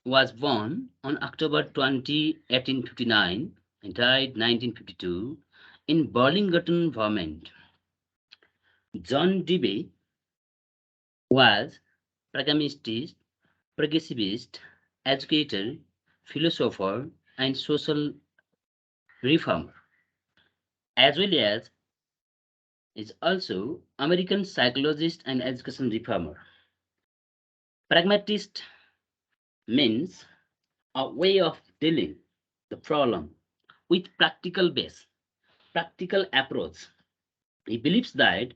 was born on October 20, 1859 and died 1952 in Burlington, Vermont. John Dewey was pragmatist, progressivist, educator, philosopher, and social reformer, as well as is also American psychologist and education reformer. Pragmatist means a way of dealing the problem with practical approach. He believes that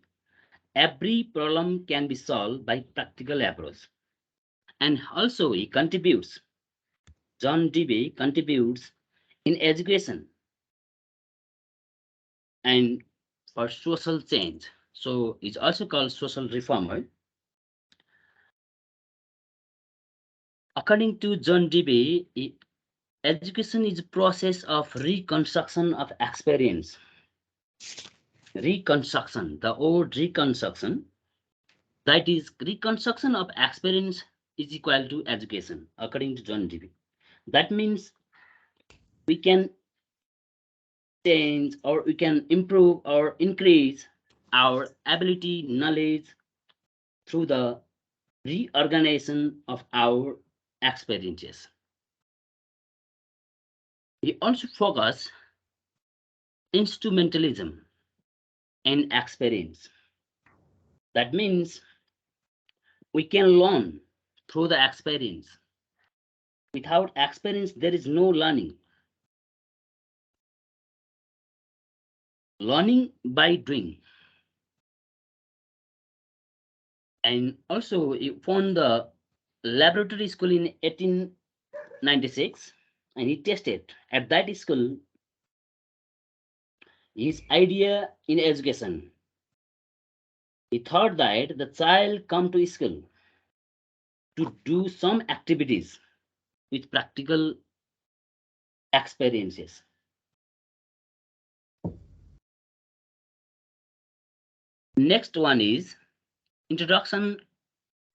every problem can be solved by practical approach. And also he contributes, John Dewey contributes in education and for social change. So he's also called social reformer. According to John Dewey, education is a process of reconstruction of experience. Reconstruction, the word reconstruction, that is reconstruction of experience is equal to education, according to John Dewey. That means we can change or we can improve or increase our ability, knowledge through the reorganization of our experiences. We also focus instrumentalism and experience. That means we can learn through the experience. Without experience, there is no learning. Learning by doing. And also, he found the laboratory school in 1896, and he tested at that school his idea in education. He thought that the child come to school to do some activities with practical experiences. Next one is Introduction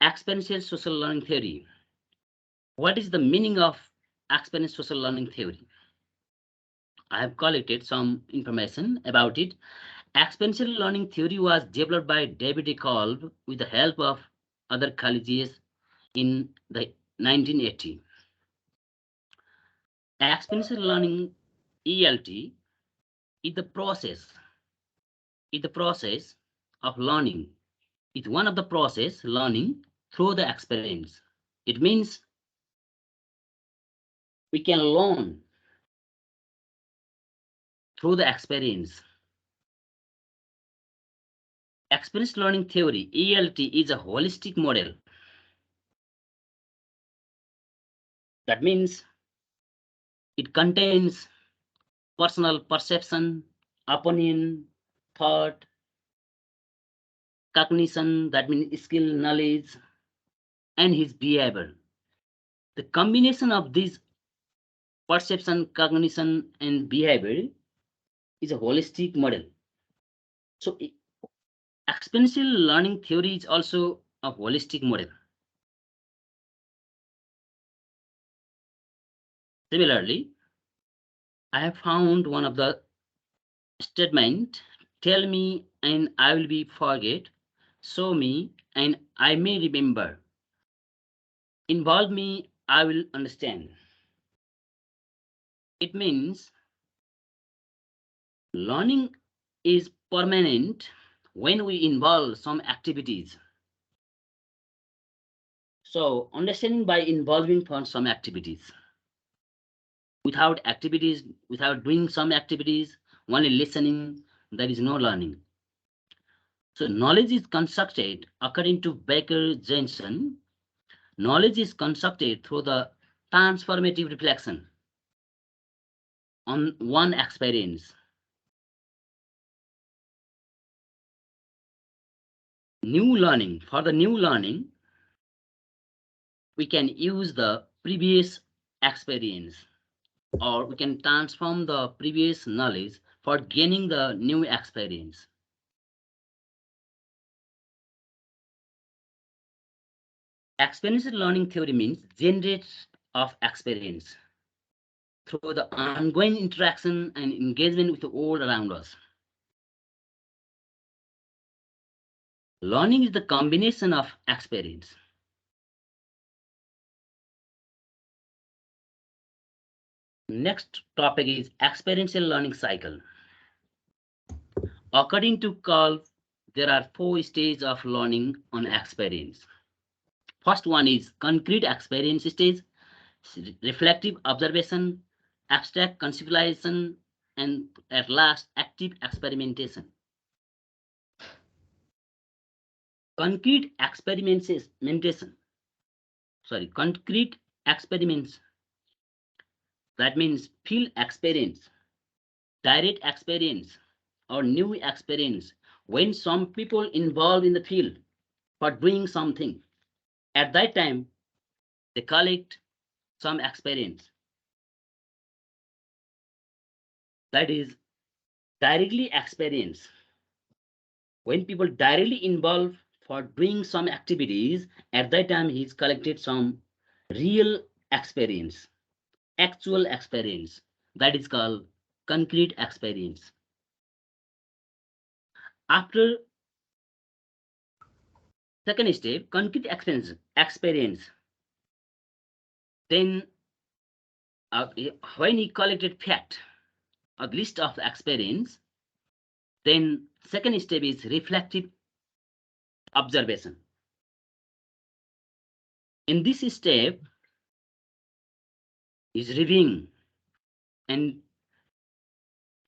Experiential Social Learning Theory. What is the meaning of experiential social learning theory? I have collected some information about it. Experiential learning theory was developed by David Kolb with the help of other colleges in the 1980. Experiential learning (ELT) is the process of learning. It's one of the process learning through the experience. It means we can learn through the experience. Experience learning theory (ELT) is a holistic model. That means it contains personal perception, opinion, thought, cognition, that means skill, knowledge, and his behavior. The combination of these perception, cognition, and behavior is a holistic model. So experiential learning theory is also a holistic model. Similarly, I have found one of the statement, tell me and I will be forget, show me and I may remember, involve me, I will understand. It means learning is permanent when we involve some activities. So understanding by involving for some activities. Without doing some activities, only listening, there is no learning. So knowledge is constructed according to Baker Jensen. Knowledge is constructed through the transformative reflection on one experience. For the new learning, we can use the previous experience or we can transform the previous knowledge for gaining the new experience. Experiential learning theory means generates of experience through the ongoing interaction and engagement with the world around us. Learning is the combination of experience. Next topic is experiential learning cycle. According to Carl, there are 4 stages of learning on experience. First one is concrete experience stage, reflective observation, abstract conceptualization, and at last, active experimentation. Concrete experiments, that means field experience, direct experience, or new experience when some people involved in the field for doing something. At that time, they collect some experience. That is directly experience. When people directly involved for doing some activities, at that time he's collected some real experience, actual experience. That is called concrete experience. After second step, concrete experience. Then when he collected fact, a list of experience, then second step is reflective observation. In this step is reviewing and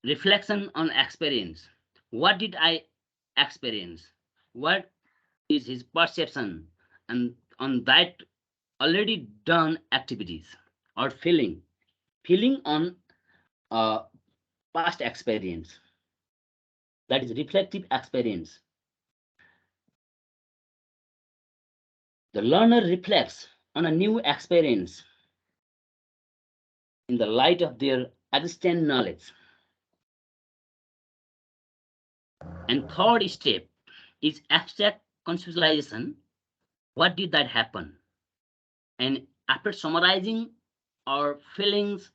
reflection on experience. What did I experience? What is his perception and on that already done activities or feeling on past experience? That is reflective experience. The learner reflects on a new experience in the light of their existing knowledge. And third step is abstract conceptualization. What did that happen? And after summarizing our feelings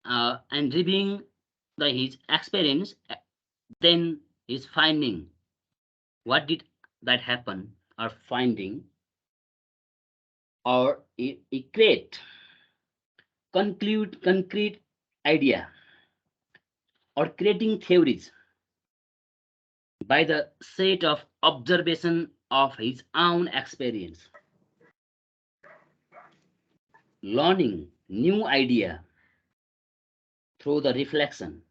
and reviewing his experience, then his finding. What did that happen? Or finding, or create, concrete idea, or creating theories by the set of observation of his own experience. Learning new idea through the reflection.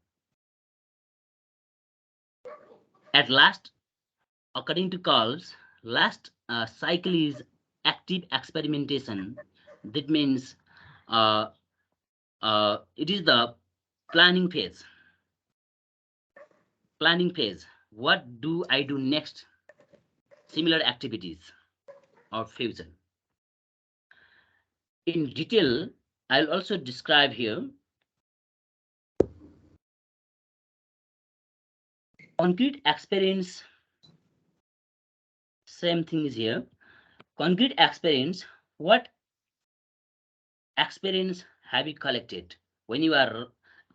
At last, according to Carl's, last cycle is active experimentation. That means it is the planning phase. What do I do next? Similar activities or future. In detail, I'll also describe here. Concrete experience, same thing is here. Concrete experience, what experience have you collected? When you are,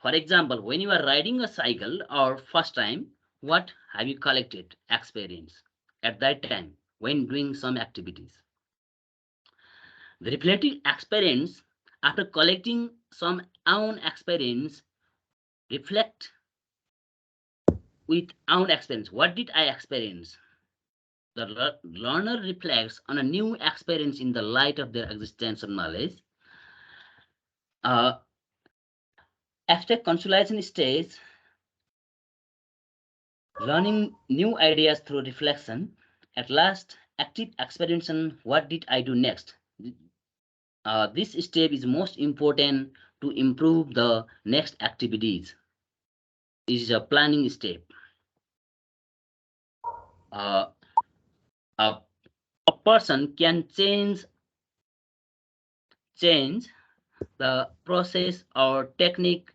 for example, when you are riding a cycle or first time, what have you collected experience at that time when doing some activities? The reflective experience, after collecting some own experience, reflect with own experience. What did I experience? The learner reflects on a new experience in the light of their existential knowledge. Abstract conceptualization stage, learning new ideas through reflection. At last, active experimentation. What did I do next? This step is most important to improve the next activities. This is a planning step. A person can change the process or technique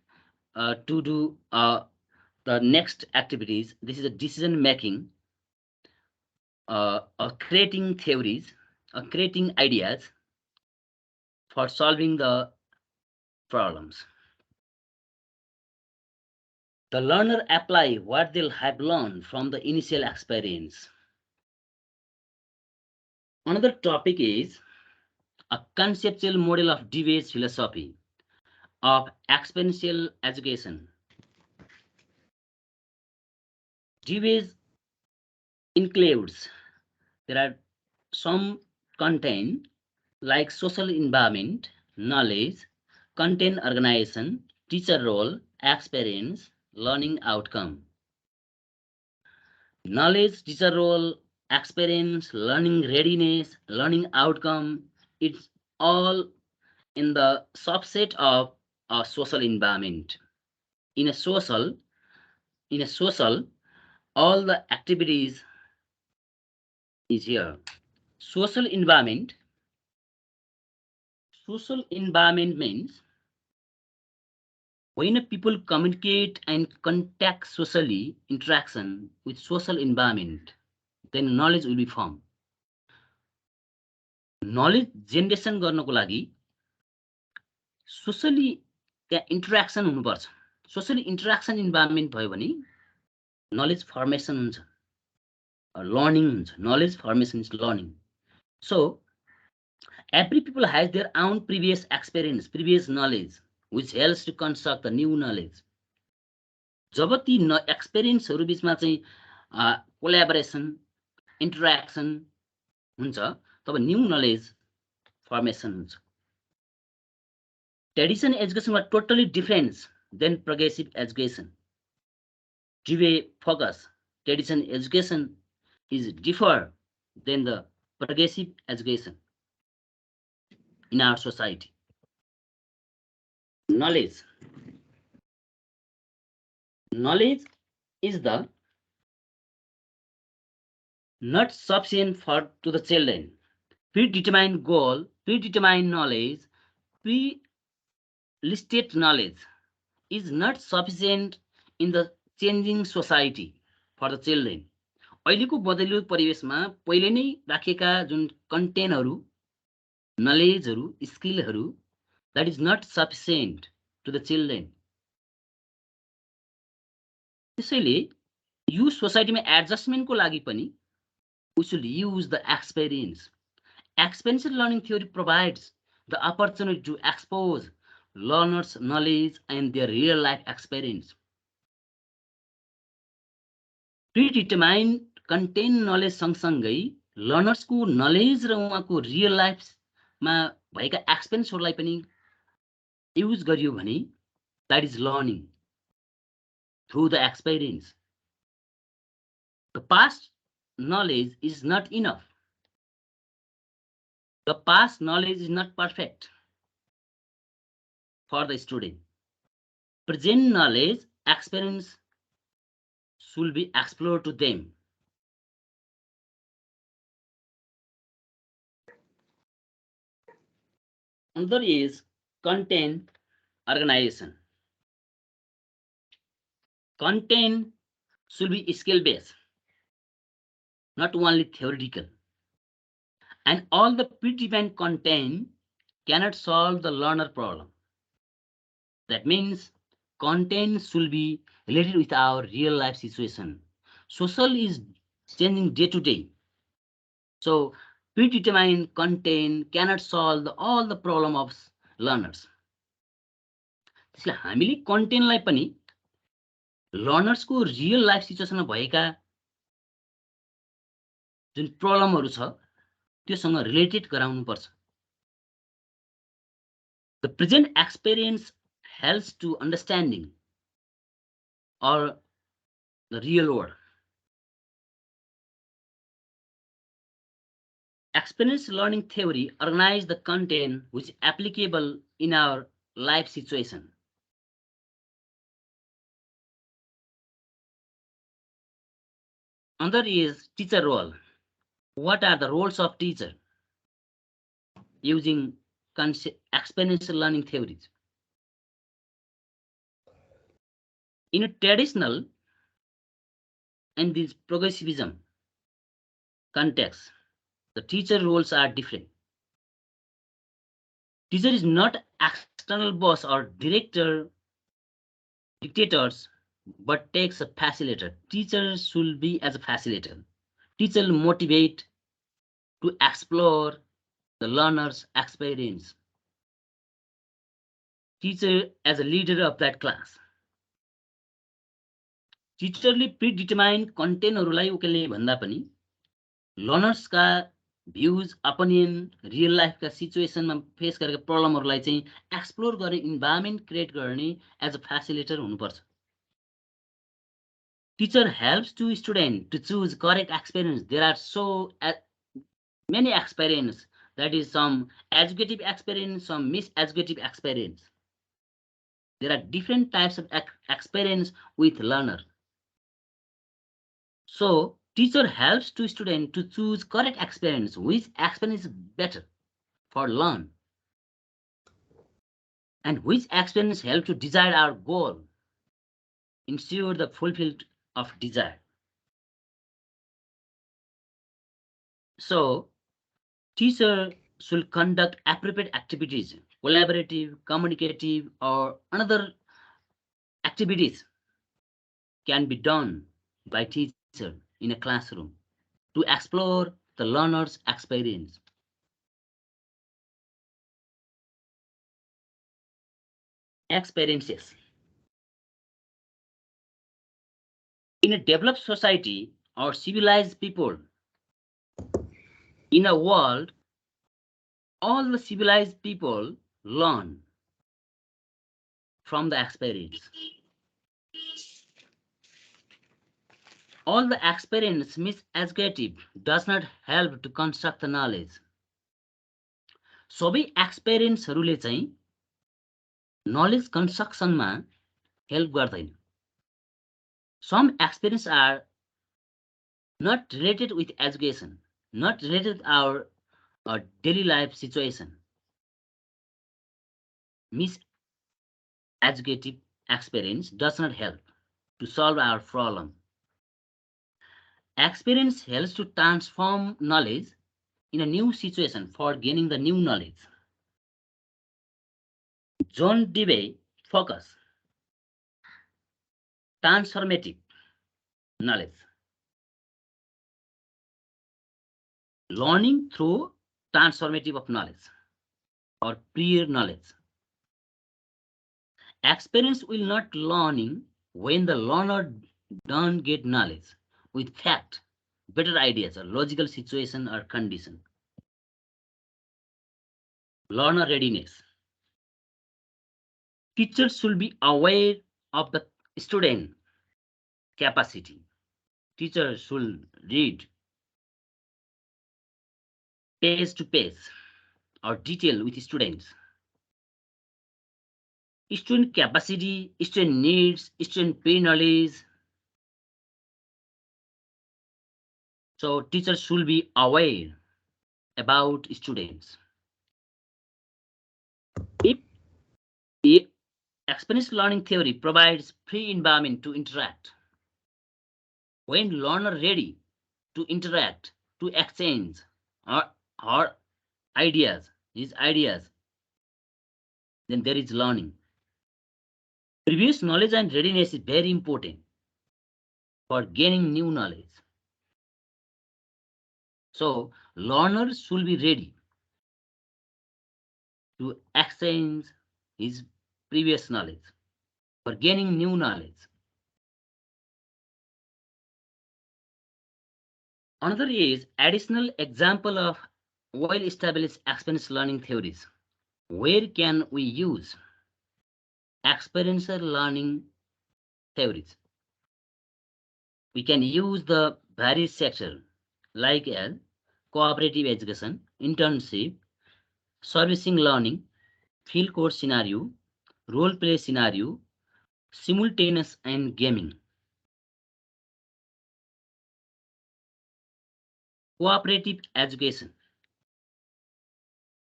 to do the next activities. This is a decision making, creating theories, creating ideas for solving the problems. The learner apply what they'll have learned from the initial experience. Another topic is a conceptual model of Dewey's philosophy of experiential education. Dewey's includes, there are some content like social environment, knowledge, content organization, teacher role, experience, learning outcome. Knowledge, teacher role, experience, learning readiness, learning outcome, it's all in the subset of a social environment. In a social, all the activities is here. Social environment means when people communicate and contact socially, interaction with social environment, then knowledge will be formed. Knowledge generation गर्नको लागि socially त्यहाँ interaction हुनुपर्छ. Socially interaction environment भयो भने knowledge formation हुन्छ, learning हुन्छ. Knowledge formation is learning. So every people has their own previous experience, previous knowledge, which helps to construct the new knowledge. जब ती एक्सपिरियन्सहरु बीचमा चाहिँ कोल्याबोरेसन, इन्टरेक्सन हुन्छ, तब न्यू नलेज फर्मेसन हुन्छ. Tradition education was totally different than progressive education. Dewey focus, traditional education is different than the progressive education in our society. Knowledge is the not sufficient to the children. Predetermined goal, predetermined knowledge, pre-listed knowledge is not sufficient in the changing society for the children. अहिलेको बदलिलो परिवेशमा पहिले नै राखेका जुन कन्टेन्टहरु, नलेजहरु, स्किलहरु, that is not sufficient to the children. त्यसैले यो सोसाइटीमा एडजस्टमेन्टको लागि पनि we should use the experience. Experiential learning theory provides the opportunity to expose learners' knowledge and their real life experience. Predetermined content knowledge सँगसँगै learners को knowledge र उहाँको real life मा भएका एक्सपिरियन्सहरुलाई पनि युज गरियो भने that is learning through the experience. The past knowledge is not enough. The past knowledge is not perfect for the student. Present knowledge, experience should be explored to them. Another is content organization. Content should be skill-based, not only theoretical. And all the predefined content cannot solve the learner problem. That means content should be related with our real life situation. Social is changing day to day. So predetermined content cannot solve all the problem of learners. त्यसले हामीले कन्टेन्टलाई पनि learners को real life सिचुएसनमा भएका जुन प्रब्लमहरु छ त्योसँग related गराउनु पर्छ. The present experience helps to understanding or the real world. Experience learning theory organizes the content which is applicable in our life situation. Another is teacher role. What are the roles of teacher using experiential learning theories? In a traditional and this progressivism context, the teacher roles are different. Teacher is not external boss or director, dictators, but takes a facilitator. Teacher should be as a facilitator. Teacher will motivate to explore the learner's experience. Teacher as a leader of that class. टिचरले प्रिडिटर्माइन्ड कन्टेन्टहरूलाई उकेल्ने भन्दा पनि लर्नर्सका views, opinion, real लाइफका सिचुएसनमा face गरेका प्रब्लमहरूलाई चाहिँ एक्सप्लोर गर्ने इन्भाइरोमेन्ट क्रिएट गर्ने एज अ फेसिलिटेटर हुनुपर्छ. Teacher helps to student to choose correct experience. There are so many experience, that is some educative experience, some miseducative experience. There are different types of experience with learner. So teacher helps to student to choose correct experience, which experience is better for learn, and which experience help to desire our goal, ensure the fulfillment of desire. So teacher should conduct appropriate activities, collaborative, communicative, or another activities can be done by teacher in a classroom to explore the learner's experience. Experiences. In a developed society or civilized people, in a world, all the civilized people learn from the experience. All the experience miseducative does not help to construct the knowledge. सबै एक्सपिरियन्सहरूले चाहिँ knowledge constructionमा help गर्दैन. Some experiences are not related with education, not related with our daily life situation. Miseducative experience does not help to solve our problem. Experience helps to transform knowledge in a new situation for gaining the new knowledge. John Dewey focus transformative knowledge. Learning through transformative of knowledge or prior knowledge. Experience will not learning when the learner don't get knowledge with fact, better ideas, or logical situation or condition. Learner readiness. Teachers should be aware of the student capacity. Teachers should read page to page or detail with students. Student capacity, student needs, student pre-knowledge. So teachers should be aware about students. If experience learning theory provides free environment to interact, when learner ready to interact, to exchange her ideas, his ideas, then there is learning. Previous knowledge and readiness is very important for gaining new knowledge. So learners should be ready to exchange his previous knowledge for gaining new knowledge. Another is additional example of well-established experience learning theories. Where can we use experiential learning theories? We can use the various sectors like as cooperative education, internship, servicing learning, field course scenario, role play scenario, simultaneous and gaming. Cooperative education.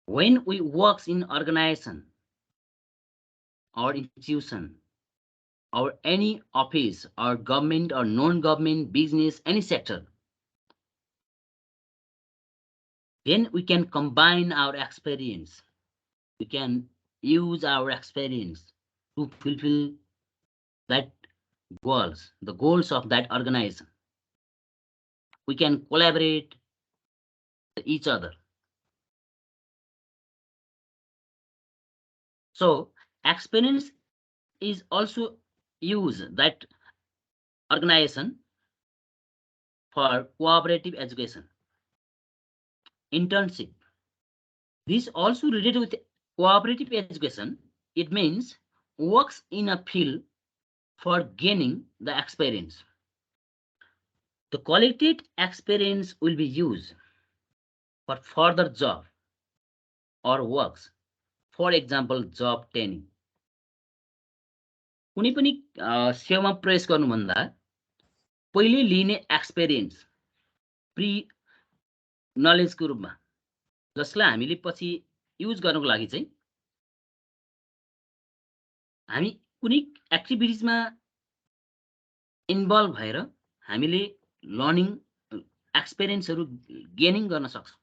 When we work in organization or institution or any office or government or non-government business, any sector, then we can combine our experience We can use our experience to fulfill that goals, the goals of that organization. We can collaborate with each other. So experience is also use that organization for cooperative education. Internship. This also related with cooperative education. It means works in a field for gaining the experience. The collected experience will be used for further job or works. For example, job training. कुनै पनि सेवामा प्रवेश गर्नुभन्दा पहिले लिने experience pre नलेजको रूपमा जसलाई हामीले पछि युज गर्नको लागि चाहिँ हामी कुनै एक्टिभिटिजमा इन्भल्भ भएर हामीले लर्निङ एक्सपिरियन्सहरू गेनिङ गर्न सक्छौँ.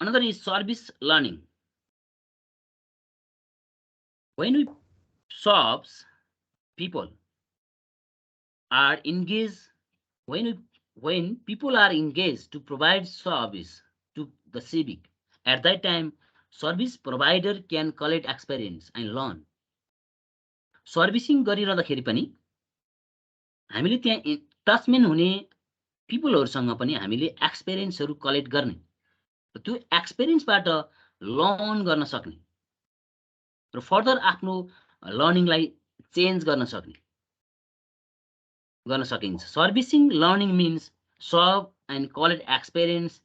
Another is service learning. When we shops, people are engaged, when people are engaged to provide service to the civic, at that time, service provider can collect experience and learn. Servicing गरिरहँदाखेरि पनि हामीले त्यहाँ टचमेन हुने पिपलहरूसँग पनि हामीले एक्सपिरियन्सहरू collect गर्ने, त्यो एक्सपिरियन्सबाट learn गर्न सक्ने र फर्दर आफ्नो लर्निङलाई चेन्ज गर्न सकिन्छ. Servicing learning means serve and collect experience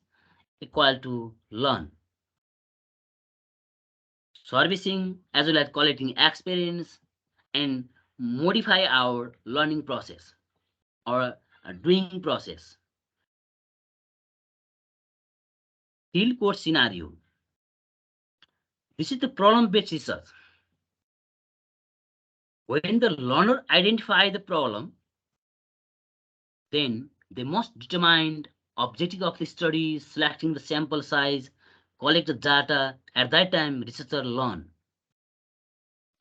equal to learn. Servicing as well as collecting experience and modify our learning process or doing process. Field course scenario. This is the problem-based research. When the learner identify the problem, then they must determine objective of the study, selecting the sample size, collect the data. At that time, researcher learn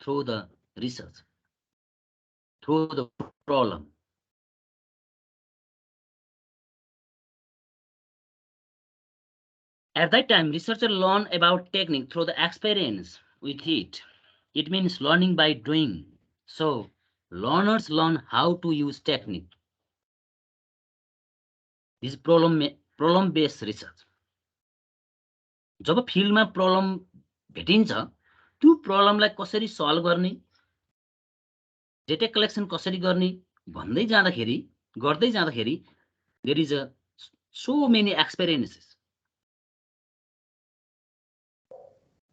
through the research, through the problem. At that time, researcher learn about technique through the experience with it. It means learning by doing. So learners learn how to use technique. This is problem-based research. जब फिल्डमा problem भेटिन्छ, त्यो प्रब्लमलाई कसरी solve गर्ने, data collection कसरी गर्ने गर्दै जाँदाखेरि there is so many experiences.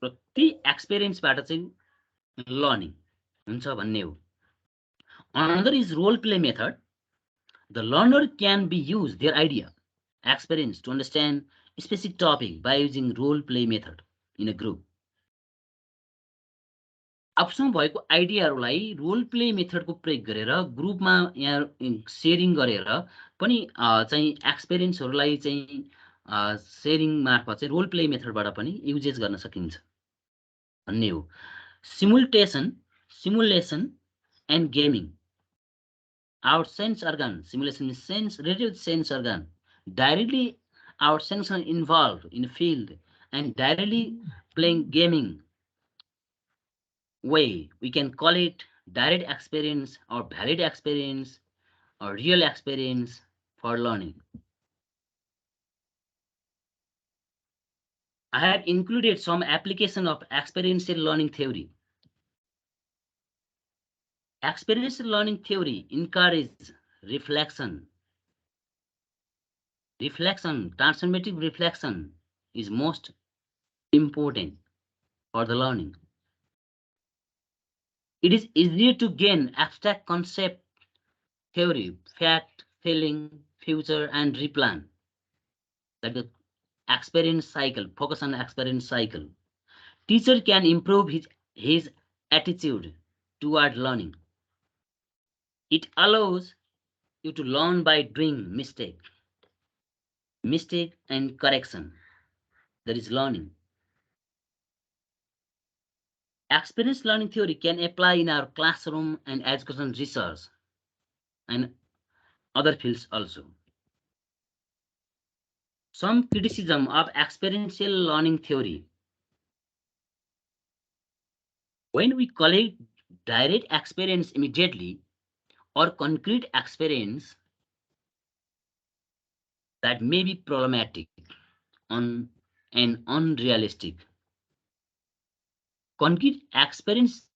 प्रति एक्सपिरियन्सबाट चाहिँ लर्निङ हुन्छ भन्ने हो. Another is role play method. The learner can be use their idea, experience to understand a specific topic by using role play method in a group. आफूसँग भएको आइडियाहरूलाई role play मेथडको प्रयोग गरेर ग्रुपमा यहाँ शेयरिङ गरेर पनि चाहिँ एक्सपिरियन्सहरूलाई चाहिँ शेयरिङ मार्फत चाहिँ रोल प्ले मेथडबाट पनि युजेस गर्न सकिन्छ भन्ने हो. Simulation and gaming. Our sense organ, simulation is sense related sense organ. Directly our senses are involved in a field and directly playing gaming way, we can call it direct experience or valid experience or real experience for learning. I have included some application of experiential learning theory. Experiential learning theory encourages reflection. Transformative reflection is most important for the learning. It is easier to gain abstract concept theory, fact, feeling, future, and replan. Like the experience cycle, focus on experience cycle. Teacher can improve his attitude toward learning. It allows you to learn by doing mistake and correction. There is learning. Experience learning theory can apply in our classroom and education research and other fields also. Some criticism of experiential learning theory. When we collect direct experience immediately or concrete experience, that may be problematic and unrealistic. Concrete experience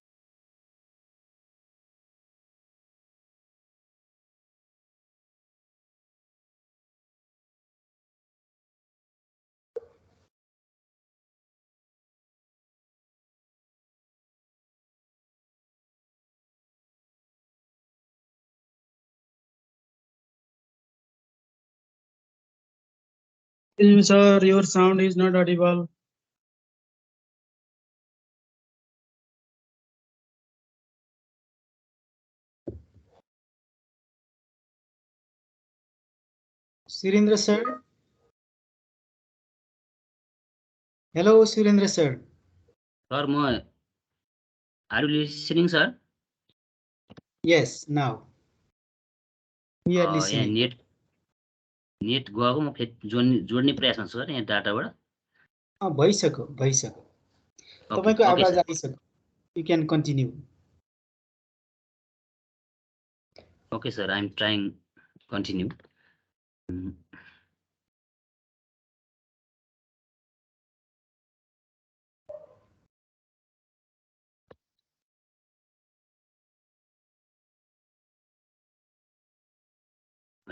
Excuse me, sir, your sound is not audible. Surendra sir. Hello, Surendra sir. or more. Are you listening, sir? Yes, now we are यहाँ listening. Net गएको म फेरि जोड्ने प्रयासमा छु sir यहाँ डाटाबाट भइसक्यो भइसक्यो ओके तपाईँको ओके आवाज सर आइसक्यो you can continue okay sir I am trying continue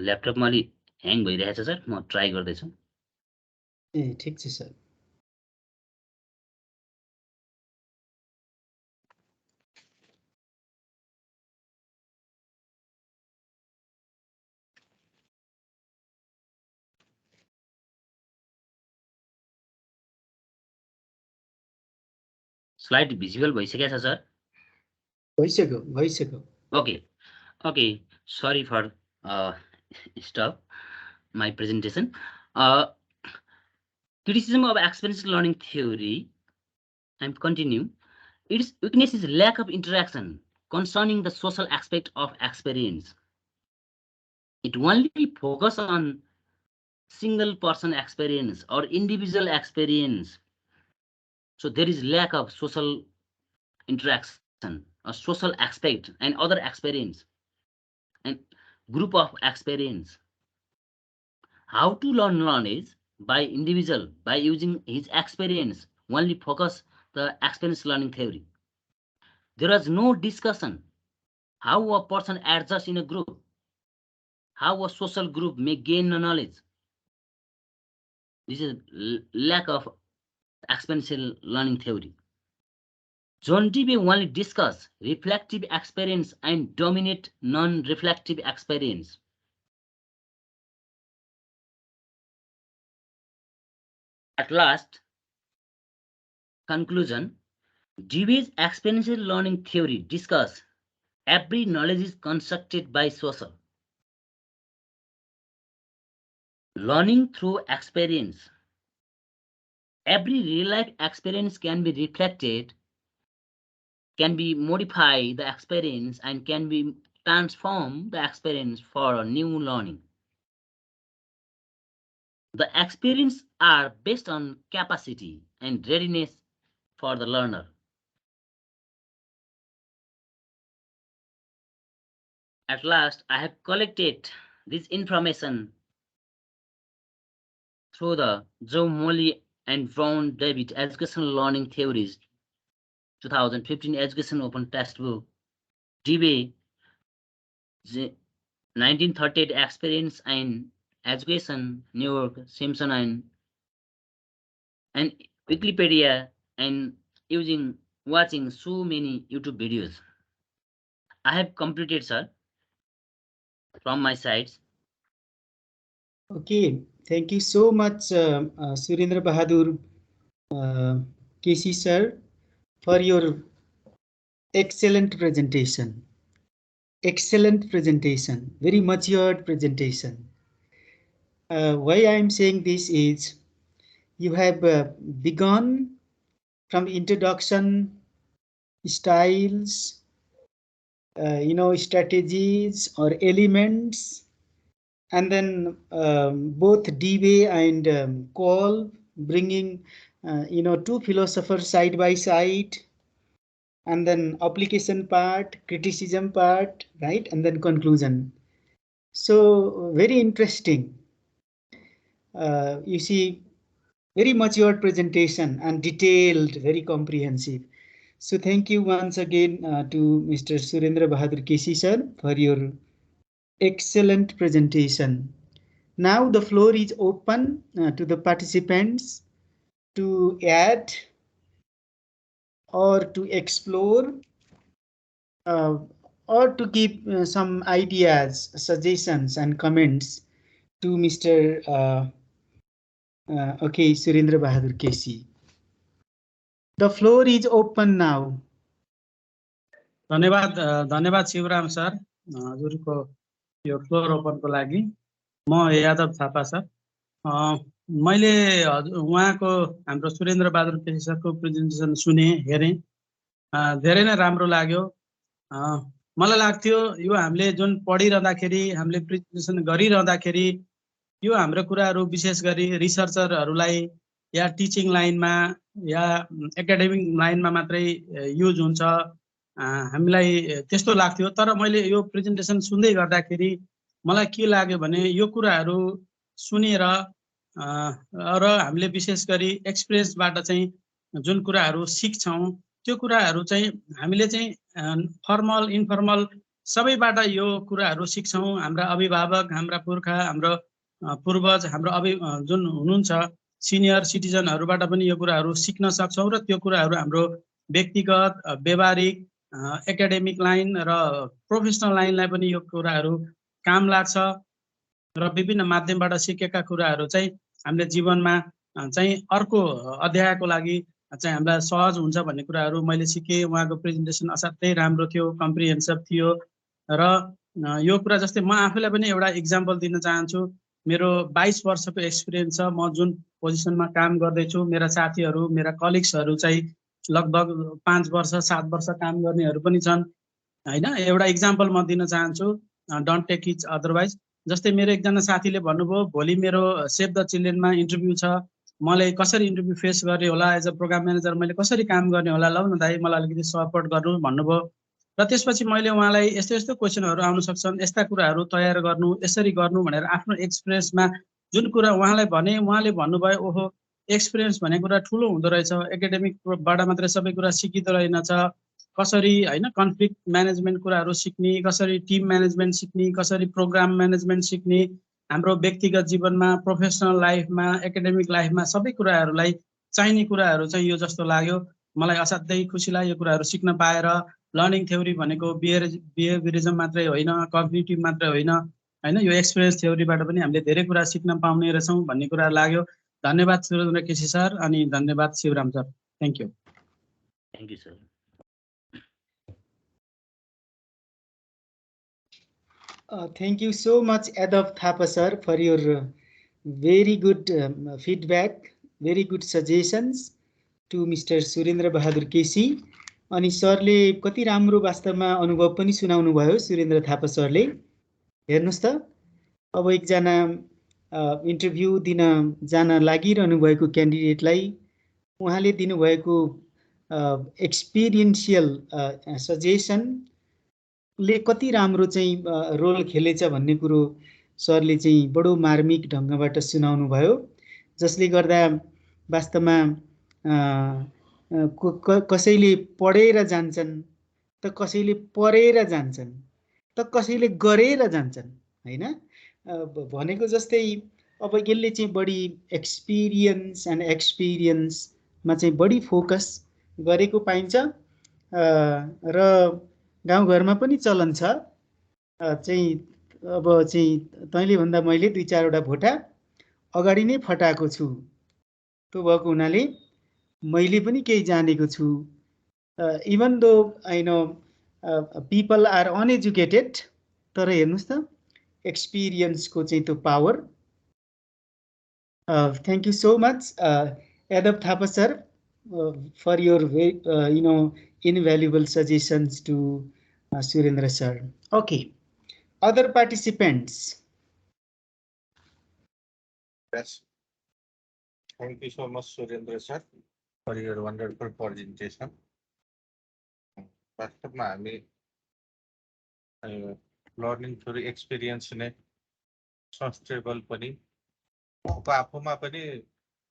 ल्यापटपमा अलि ह्याङ भइरहेछ सर म ट्राई गर्दैछु ए ठिक छ सर स्लाइड भिजुअल भइसकेको छ सर भइसक्यो भइसक्यो okay okay sorry for stop my presentation. Criticism of experiential learning theory. I'm continue. Its weakness is lack of interaction concerning the social aspect of experience. It only focus on single person experience or individual experience. So there is lack of social interaction, a social aspect and other experience and group of experience. How to learn knowledge by individual by using his experience only focus the experience learning theory. There is no discussion how a person adjusts in a group, how a social group may gain knowledge. This is lack of experiential learning theory. John Dewey only discuss reflective experience and dominate non-reflective experience. At last, conclusion, Dewey's experiential learning theory discuss every knowledge is constructed by social. Learning through experience. Every real-life experience can be reflected, can be modify the experience, and can be transform the experience for a new learning. The experiences are based on capacity and readiness for the learner. At last, I have collected this information through the Joe Molly and Brown David Educational Learning Theories 2015 Education Open Textbook, Dewey 1938 Experience and Education, New York, Simpson and Wikipedia, and using watching so many YouTube videos. I have completed, sir, from my sides. Okay, thank you so much, Surendra Bahadur KC sir, for your excellent presentation. Excellent presentation, very matured presentation. Why I am saying this is You have begun from introduction, styles, strategies or elements, and then both Dewey and Cole bringing two philosophers side by side, and then application part, criticism part, right, and then conclusion. So very interesting. You see, very matured presentation and detailed, very comprehensive. So thank you once again to Mr. Surendra Bahadur Kesi sir for your excellent presentation. Now the floor is open to the participants to add or to explore uh, or to give some ideas, suggestions and comments to Mr. Surendra Bahadur Kesi. The floor is open now. धन्यवाद धन्यवाद Shivaram sir हजुरको यो floor ओपनको लागि। म Yadav Thapa sir. मैले उहाँको हाम्रो सुरेन्द्र बहादुर केसी सरको प्रेजेन्टेसन सुने, हेरेँ, धेरै नै राम्रो लाग्यो। मलाई लाग्थ्यो यो हामीले जुन पढिरहँदाखेरि, हामीले प्रेजेन्टेसन गरिरहँदाखेरि यो हाम्रो कुराहरू विशेष गरी रिसर्चरहरूलाई या टिचिङ लाइनमा या एकाडेमिक लाइनमा मात्रै युज हुन्छ, हामीलाई त्यस्तो लाग्थ्यो। तर मैले यो प्रेजेन्टेसन सुन्दै गर्दाखेरि मलाई के लाग्यो भने यो कुराहरू सुनेर र हामीले विशेष गरी एक्सपिरियन्सबाट चाहिँ जुन कुराहरू सिक्छौँ त्यो कुराहरू चाहिँ हामीले चाहिँ फर्मल इन्फर्मल सबैबाट यो कुराहरू सिक्छौँ। हाम्रा अभिभावक, हाम्रा पुर्खा, हाम्रो पूर्वज, हाम्रो जुन हुनुहुन्छ सिनियर सिटिजनहरूबाट पनि यो कुराहरू सिक्न सक्छौँ र त्यो कुराहरू हाम्रो व्यक्तिगत, व्यवहारिक, एकाडेमिक लाइन र प्रोफेसनल लाइनलाई पनि यो कुराहरू काम लाग्छ र विभिन्न माध्यमबाट सिकेका कुराहरू चाहिँ हामीले जीवनमा चाहिँ अर्को अध्यायको लागि चाहिँ हामीलाई सहज हुन्छ भन्ने कुराहरू मैले सिकेँ। उहाँको प्रेजेन्टेसन असाध्यै राम्रो थियो, कम्प्रिहेन्सिभ थियो र यो कुरा जस्तै म आफैलाई पनि एउटा इक्जाम्पल दिन चाहन्छु। मेरो 22 वर्षको एक्सपिरियन्स छ। म जुन पोजिसनमा काम गर्दैछु, मेरा साथीहरू, मेरा कलिग्सहरू चाहिँ लगभग 5 वर्ष 7 वर्ष काम गर्नेहरू पनि छन् हैन। एउटा इक्जाम्पल म दिन चाहन्छु, डोन्ट टेक इट अदरवाइज। जस्तै मेरो एकजना साथीले भन्नुभयो भोलि मेरो सेभ द चिल्ड्रेनमा इन्टरभ्यू छ, मैले कसरी इन्टरभ्यू फेस गर्ने होला, एज अ प्रोग्राम म्यानेजर मैले कसरी काम गर्ने होला, ल न दाइ मलाई अलिकति सपोर्ट गर्नु भन्नुभयो। र त्यसपछि मैले उहाँलाई यस्तो यस्तो क्वेसनहरू आउन सक्छन्, यस्ता कुराहरू तयार गर्नु, यसरी गर्नु भनेर आफ्नो एक्सपिरियन्समा जुन कुरा उहाँलाई भने, उहाँले भन्नुभयो ओहो एक्सपिरियन्स भन्ने कुरा ठुलो हुँदो रहेछ, एकाडेमिकबाट मात्रै सबै कुरा सिकिँदो रहेनछ, कसरी हैन कन्फ्लिक्ट म्यानेजमेन्ट कुराहरू सिक्ने, कसरी टिम म्यानेजमेन्ट सिक्ने, कसरी प्रोग्राम म्यानेजमेन्ट सिक्ने, हाम्रो व्यक्तिगत जीवनमा, प्रोफेसनल लाइफमा, एकाडेमिक लाइफमा सबै कुराहरूलाई चाहिने कुराहरू चाहिँ यो जस्तो लाग्यो। मलाई असाध्यै खुसी लाग्यो यो कुराहरू सिक्न पाएर। लर्निङ थ्योरी भनेको बिहेभियरिजम मात्रै होइन, कग्निटिभ मात्रै होइन, हैन यो एक्सपिरियन्स थ्योरीबाट पनि हामीले धेरै कुरा सिक्न पाउने रहेछौँ भन्ने कुरा लाग्यो। धन्यवाद सुरेन्द्र केसी सर अनि धन्यवाद Shivaram sir. Thank you. Thank you, sir. Thank you so much, Yadav Thapa sir, for your very good feedback, very good suggestions to Mr. Surendra Bahadur Kesi. अनि सरले कति राम्रो वास्तवमा अनुभव पनि सुनाउनु भयो सुरेन्द्र थापा सरले। हेर्नुस् त, अब एकजना इन्टरभ्यू दिन जान लागिरहनु भएको क्यान्डिडेटलाई उहाँले दिनुभएको एक्सपिरियन्सियल सजेसनले कति राम्रो चाहिँ रोल खेलेछ भन्ने कुरो सरले चाहिँ बडो मार्मिक ढङ्गबाट सुनाउनु भयो, जसले गर्दा वास्तवमा कसैले पढेर जान्छन् त कसैले पढेर जान्छन् त कसैले गरेर जान्छन् हैन। भनेको जस्तै अब यसले चाहिँ बढी एक्सपिरियन्स एन्ड एक्सपिरियन्समा चाहिँ बढी फोकस गरेको पाइन्छ र गाउँघरमा पनि चलन छ चाहिँ अब चाहिँ तैँले भन्दा मैले 2-4 वटा भोटा अगाडि नै फटाएको छु, त्यो भएको हुनाले मैले पनि केही जानेको छु। Even though I know people are uneducated, तर हेर्नुस् त एक्सपिरियन्सको चाहिँ त्यो power Thank you so much, Yadav Thapa sir, for your invaluable suggestions to Surendra sir. Okay, other participants. Yes. Thank you so much, Surendra sir, for your wonderful presentation. वास्तवमा हामी learning through experience नै sustainable पनि आफूमा पनि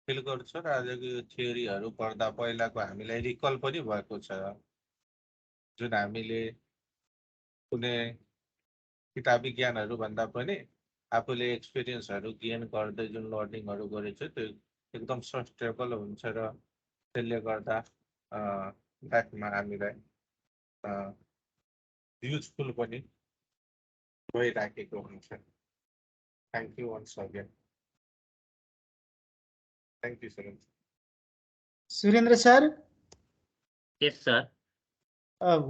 feel गर्छु र आजको यो थ्योरीहरू पढ्दा पहिलाको हामीलाई रिकल पनि भएको छ, जुन हामीले कुनै किताबी ज्ञानहरू भन्दा पनि आफूले एक्सपिरियन्सहरू गेन गर्दै जुन लर्निङहरू गरेको त्यो एकदम सस्टेबल हुन्छ र त्यसले गर्दा लाइफमा हामीलाई युजफुल पनि भइराखेको हुन्छ। Thank you once again. Thank you sir. Surendra sir. Yes, sir.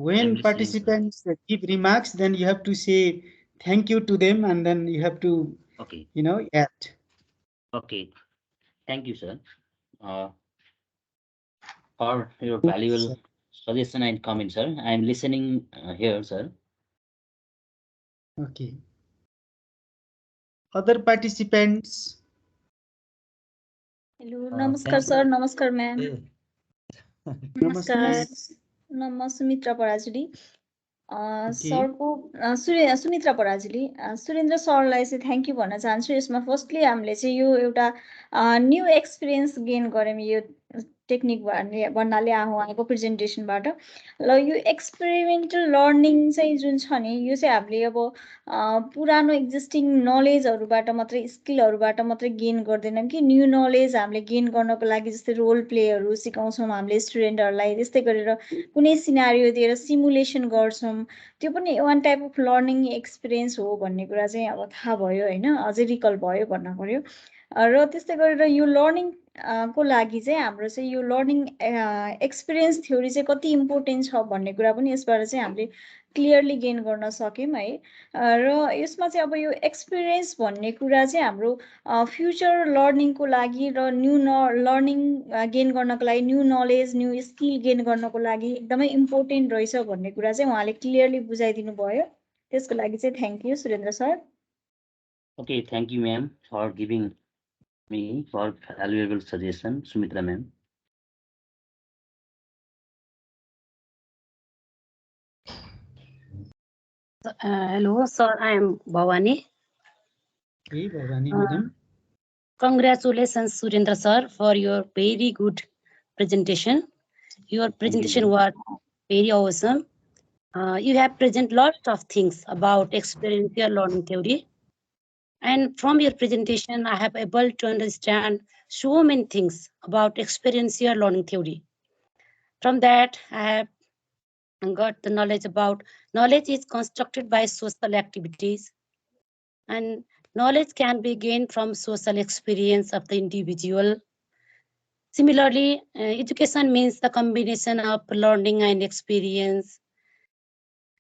When participants give remarks, then you have to say thank you to them, and then you have to, okay, add. Okay, thank you, sir, for your valuable suggestion and comment, sir. I am listening here, sir. Okay. Other participants. Hello, namaskar sir, namaskar ma'am. Namaskar. Namaskar Sumitra Parajuli. सरको सुमित्रा पराजुली, सुरेन्द्र सरलाई चाहिँ thank you भन्न चाहन्छु। यसमा firstly हामीले चाहिँ यो एउटा न्यू एक्सपिरियन्स गेन गऱ्यौँ यो टेक्निक भन्नाले उहाँको प्रेजेन्टेसनबाट। ल यो एक्सपेरिमेन्टल लर्निङ चाहिँ जुन छ नि, यो चाहिँ हामीले अब पुरानो एक्जिस्टिङ नलेजहरूबाट मात्रै, स्किलहरूबाट मात्रै गेन गर्दैनौँ कि न्यू नलेज हामीले गेन गर्नको लागि जस्तै रोल प्लेहरू सिकाउँछौँ हामीले स्टुडेन्टहरूलाई, त्यस्तै गरेर कुनै सिनारियो दिएर सिमुलेसन गर्छौँ, त्यो पनि one type of learning experience हो भन्ने कुरा चाहिँ अब थाहा भयो होइन, अझै रिकल भयो भन्न पर्यो। र त्यस्तै गरेर यो लर्निङ को लागि चाहिँ हाम्रो चाहिँ यो लर्निङ एक्सपिरियन्स थ्योरी चाहिँ कति इम्पोर्टेन्ट छ भन्ने कुरा पनि यसबाट चाहिँ हामीले क्लियरली गेन गर्न सक्यौँ है। र यसमा चाहिँ अब यो एक्सपिरियन्स भन्ने कुरा चाहिँ हाम्रो फ्युचर लर्निङको लागि र न्यू लर्निङ गेन गर्नको लागि, new knowledge, new skill gain गर्नको लागि एकदमै इम्पोर्टेन्ट रहेछ भन्ने कुरा चाहिँ उहाँले क्लियरली बुझाइदिनु भयो। त्यसको लागि चाहिँ thank you Surendra sir. Okay, thank you ma'am for giving me for valuable suggestion, Sumitra ma'am. Hello sir, I am Bhavani. Hey Bhavani madam. Congratulations Surendra sir for your very good presentation. Your presentation was very awesome. You have presented lots of things about experiential learning theory. And from your presentation, I have able to understand so many things about experiential learning theory. From that, I have got the knowledge about knowledge is constructed by social activities, and knowledge can be gained from social experience of the individual. Similarly, education means the combination of learning and experience.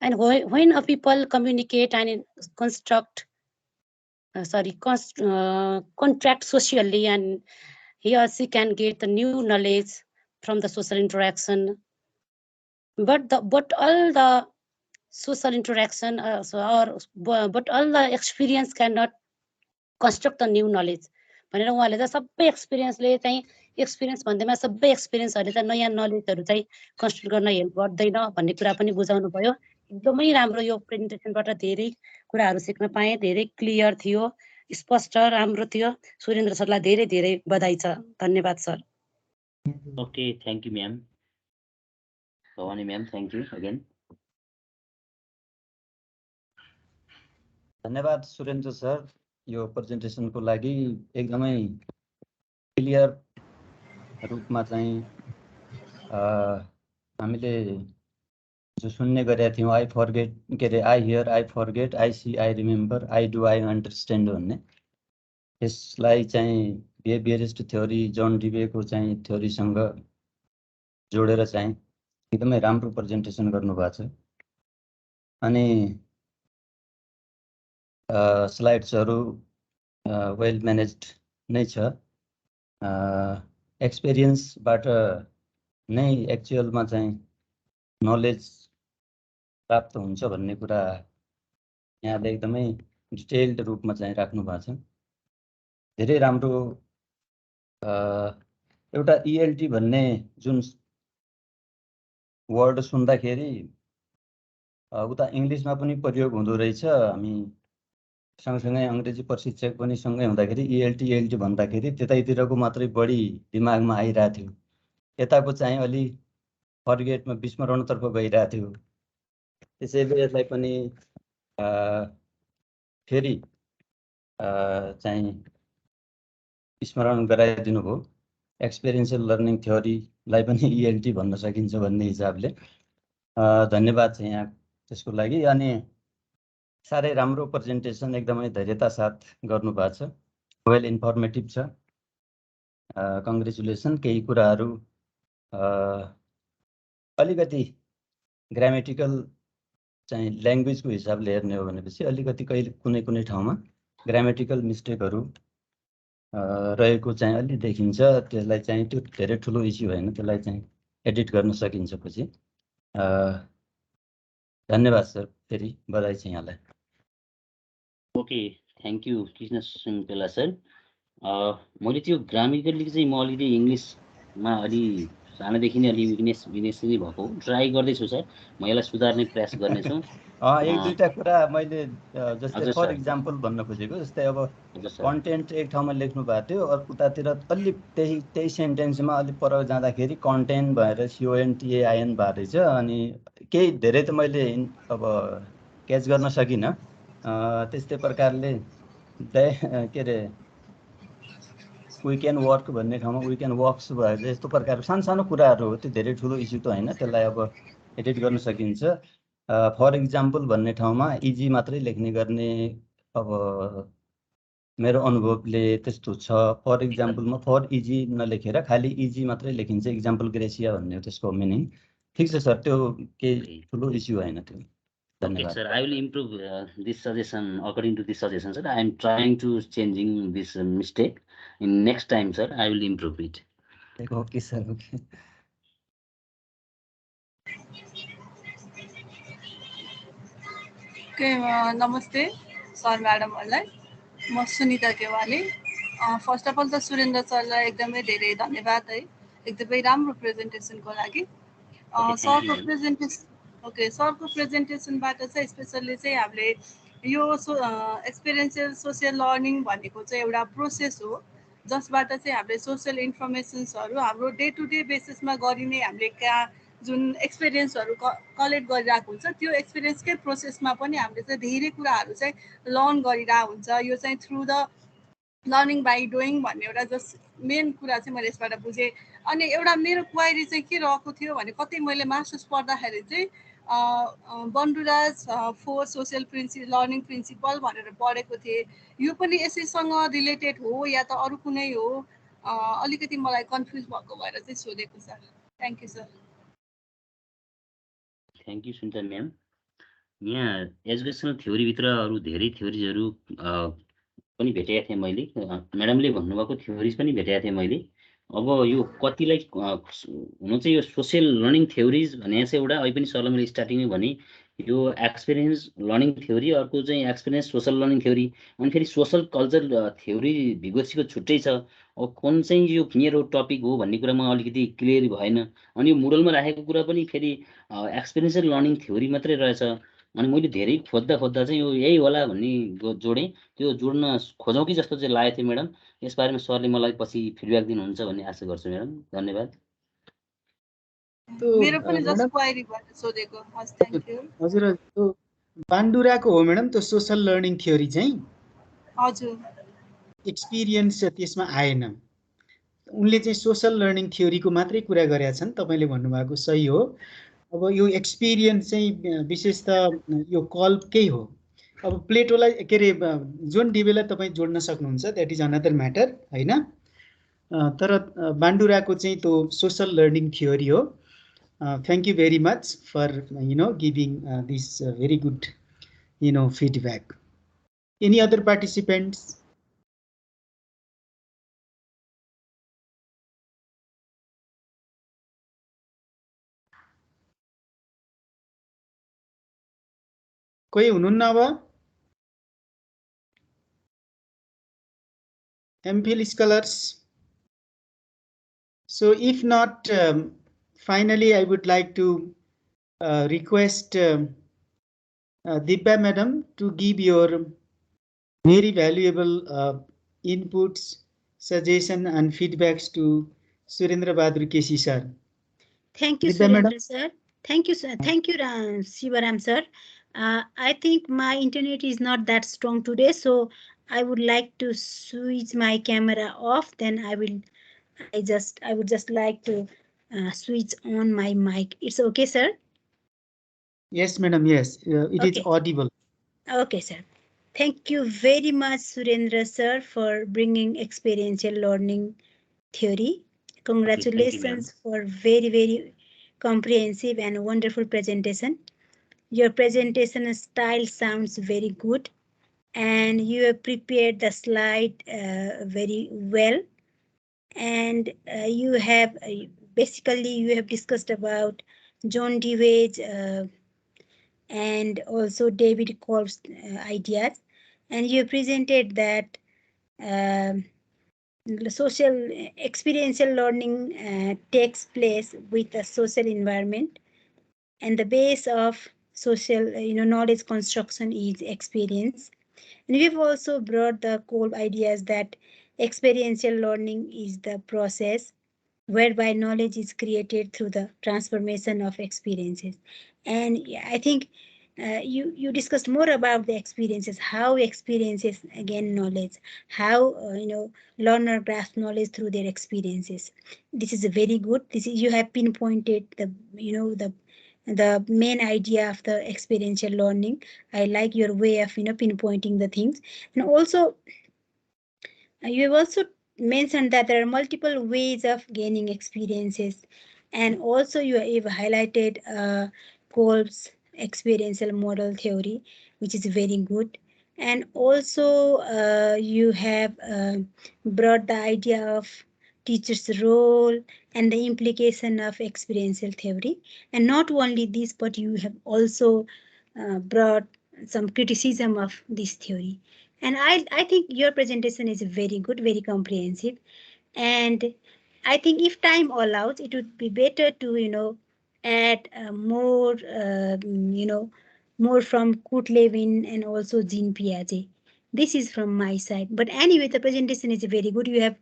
And when a people communicate and contract socially, and he or she can get the new knowledge from the social interaction. But all the social interaction but all the experience cannot construct the new knowledge. भनेर उहाँले चाहिँ सबै एक्सपिरियन्सले चाहिँ experience भन्दैमा सबै एक्सपिरियन्सहरूले चाहिँ नयाँ नलेजहरू चाहिँ कन्स्ट्रक्ट गर्न हेल्प गर्दैन भन्ने कुरा पनि बुझाउनु भयो। एकदमै राम्रो यो प्रेजेन्टेसनबाट धेरै कुराहरू सिक्न पाएँ, धेरै क्लियर थियो, स्पष्ट, राम्रो थियो। सुरेन्द्र सरलाई धेरै धेरै बधाई छ। धन्यवाद sir. Okay, thank you ma'am. Bhavani ma'am, thank you again. धन्यवाद सुरेन्द्र सर, यो प्रेजेन्टेसनको लागि एकदमै क्लियर रूपमा चाहिँ हामीले जो सुन्ने गरेका थियौँ, आई फर्गेट के अरे I hear, I forget, I see, I remember, I do, I understand भन्ने, यसलाई चाहिँ बिहेभियरिस्ट थ्योरी जन डिबेको चाहिँ थ्योरीसँग जोडेर चाहिँ एकदमै राम्रो प्रेजेन्टेसन गर्नुभएको छ। अनि स्लाइड्सहरू वेल म्यानेज्ड नै छ। एक्सपिरियन्सबाट नै एक्चुअलमा चाहिँ नलेज प्राप्त हुन्छ भन्ने कुरा यहाँले एकदमै डिटेल्ड रूपमा चाहिँ राख्नु भएको छ। धेरै राम्रो। एउटा इएलटी भन्ने जुन वर्ड सुन्दाखेरि उता इङ्ग्लिसमा पनि प्रयोग हुँदो रहेछ। हामी सँगसँगै अङ्ग्रेजी प्रशिक्षक पनि सँगै हुँदाखेरि इएलटी भन्दाखेरि त्यतैतिरको मात्रै बढी दिमागमा आइरहेको थियो। यताको चाहिँ अलि फर्गेटमा विस्मरणतर्फ गइरहेको थियो। त्यसैले यसलाई पनि फेरि चाहिँ स्मरण गराइदिनु भयो। एक्सपिरियन्सियल लर्निङ थ्योरीलाई पनि इएलटी भन्न सकिन्छ भन्ने हिसाबले धन्यवाद छ यहाँ त्यसको लागि। अनि साह्रै राम्रो प्रेजेन्टेसन एकदमै धैर्यता साथ गर्नु भएको छ। वेल इन्फर्मेटिभ छ। कङ्ग्रेचुलेसन। केही कुराहरू अलिकति ग्रामेटिकल चाहिँ ल्याङ्ग्वेजको हिसाबले हेर्ने हो भनेपछि अलिकति कुनै कुनै ठाउँमा ग्रामेटिकल मिस्टेकहरू रहेको चाहिँ अलि देखिन्छ। त्यसलाई चाहिँ त्यो धेरै ठुलो इस्यु होइन, त्यसलाई चाहिँ एडिट गर्न सकिन्छ पछि। धन्यवाद सर, फेरि बधाई छ यहाँलाई। Okay, thank you Krishna Sungpela sir. मैले त्यो ग्रामेटिकली चाहिँ म अलिकति इङ्ग्लिसमा अलि सानोदेखि नै अलि विकनेस नै भएको ट्राई गर्दैछु सर। म यसलाई सुधार्ने प्रयास गर्नेछु। एक दुईवटा कुरा मैले जस्तै हजुर फर सर। इक्जाम्पल भन्न खोजेको, जस्तै अब हजुर सर। कन्टेन्ट एक ठाउँमा लेख्नु भएको थियो, उतातिर अलि त्यही सेन्टेन्समा अलिक पर जाँदाखेरि कन्टेन्ट भएर CONTAIN भएको रहेछ। अनि केही धेरै त मैले अब क्याच गर्न सकिनँ। त्यस्तै प्रकारले के अरे वी क्यान वर्क भन्ने ठाउँमा वी क्यान वर्क्स भएर यस्तो प्रकारको सानो सानो कुराहरू हो। त्यो धेरै ठुलो इस्यु त होइन, त्यसलाई अब एडिट गर्न सकिन्छ। फर इक्जाम्पल भन्ने ठाउँमा इजी मात्रै लेख्ने गर्ने अब मेरो अनुभवले त्यस्तो छ। फर इक्जाम्पलमा फर इजी नलेखेर खालि इजी मात्रै लेखिन्छ। इक्जाम्पल ग्रेसिया भन्ने हो त्यसको मिनिङ। ठिक छ सर, त्यो केही ठुलो इस्यु होइन त्यो। Okay, sir. I will improve this suggestion according to this suggestion, sir. I am trying to changing this mistake. In next time, sir, I will improve it. Okay, sir. Okay. Okay, नमस्ते sir म्याडमहरूलाई। म Sunita Kewali. First of all त सुरेन्द्र सरलाई एकदमै धेरै धन्यवाद है, एकदमै राम्रो प्रेजेन्टेसनको लागि। सरको प्रेजेन्टेसनबाट चाहिँ स्पेसल्ली चाहिँ हामीले यो एक्सपिरियन्सियल सोसियल लर्निङ भनेको चाहिँ एउटा प्रोसेस हो जसबाट चाहिँ हामीले सोसियल इन्फर्मेसन्सहरू हाम्रो डे टु डे बेसिसमा गरिने हामीले कहाँ जुन एक्सपिरियन्सहरू कलेक्ट गरिरहेको हुन्छ त्यो एक्सपिरियन्सकै प्रोसेसमा पनि हामीले चाहिँ धेरै कुराहरू चाहिँ लर्न गरिरहेको हुन्छ। यो चाहिँ through the learning by doing भन्ने एउटा जस्ट मेन कुरा चाहिँ मैले यसबाट बुझेँ। अनि एउटा मेरो क्वाइरी चाहिँ के रहेको थियो भने कतै मैले मास्टर्स पढ्दाखेरि चाहिँ बन्डुराज 4 सोसियल लर्निङ प्रिन्सिपल भनेर पढेको थिएँ। यो पनि यसैसँग रिलेटेड हो या त अरू कुनै हो? अलिकति मलाई कन्फ्युज भएको भएर चाहिँ सोधेको sir. Thank you sir. Thank you Sunita ma'am. यहाँ एजुकेसनल थ्योरीभित्र अरू धेरै थ्योरिजहरू पनि भेटेका थिएँ मैले। म्याडमले भन्नुभएको थ्योरिज पनि भेटेका थिएँ मैले। अब यो कतिलाई हुनु चाहिँ यो सोसियल लर्निङ थ्योरिज भने चाहिँ एउटा अहिले पनि सरलाई मैले स्टार्टिङमै भने यो एक्सपिरियन्स लर्निङ थ्योरी, अर्को चाहिँ एक्सपिरियन्स सोसल लर्निङ थ्योरी, अनि फेरि सोसल कल्चर थ्योरी भिगोसीको छुट्टै छ। अब कुन चाहिँ यो मेरो टपिक हो भन्ने कुरामा अलिकति क्लियर भएन। अनि यो मोडलमा राखेको कुरा पनि फेरि एक्सपिरियन्सियल लर्निङ थ्योरी मात्रै रहेछ। अनि मैले धेरै खोज्दा चाहिँ यो यही होला भन्ने जोडेँ। त्यो जोड्न खोजौँ कि जस्तो चाहिँ लागेको थियो म्याडम। यसबारेमा सरले मलाई पछि फिडब्याक दिनुहुन्छ भन्ने आशा गर्छु म्याडम। धन्यवाद। मेरो पनि जस्ट क्वाइरी भएर सोधेको। हस्, थ्याङ्क यू। हजुर, त्यो बान्डुराको हो म्याडम त्यो सोसल लर्निङ थ्योरी चाहिँ? हजुर। एक्सपिरियन्स त्यसमा आएन। उनले चाहिँ सोसल लर्निङ थ्योरीको मात्रै कुरा गरेका छन्। तपाईँले भन्नुभएको सही हो। अब यो एक्सपिरियन्स चाहिँ विशेष त यो कल्पकै हो। अब प्लेटोलाई के अरे जोन डिबेलाई तपाईँ जोड्न सक्नुहुन्छ, द्याट इज अनदर म्याटर होइन। तर बान्डुराको चाहिँ त्यो सोसल लर्निङ थ्योरी हो। Thank you very much for giving this very good feedback. Any other participants? कोही हुनुहुन्न अब? MPhil scholars. So if not, finally I would like to request Dibya madam to give your very valuable inputs, suggestion and feedbacks to Surendra Bahadur Keshi sir. Thank you, Dibya madam. Surendra sir. Thank you, sir. Thank you, Sivaram sir. I think my internet is not that strong today, so I would like to switch my camera off. Then I would just like to switch on my mic. It's okay, sir? Yes, madam. Yes, it is Okay. audible. Okay, sir. Thank you very much, Surendra sir, for bringing experiential learning theory. Congratulations for very, very comprehensive and wonderful presentation. Your presentation style sounds very good, and you have prepared the slide very well. And you have basically you have discussed about John Dewey's and also David Kolb's ideas, and you presented that social experiential learning takes place with a social environment, and the base of social knowledge construction is experience. And we've also brought the core ideas that experiential learning is the process whereby knowledge is created through the transformation of experiences. And I think you discussed more about the experiences, how experiences gain knowledge, how learner grasp knowledge through their experiences. This is a very good. This is, you have pinpointed the main idea of the experiential learning. I like your way of pinpointing the things, and also you have also mentioned that there are multiple ways of gaining experiences, and also you have highlighted Kolb's experiential model theory, which is very good. And also you have brought the idea of teacher's role and the implication of experiential theory. And not only this, but you have also brought some criticism of this theory. And I think your presentation is very good, very comprehensive. And I think if time allows, it would be better to, add more, more from Kurt Lewin and also Jean Piaget. This is from my side. But anyway, the presentation is very good. You have,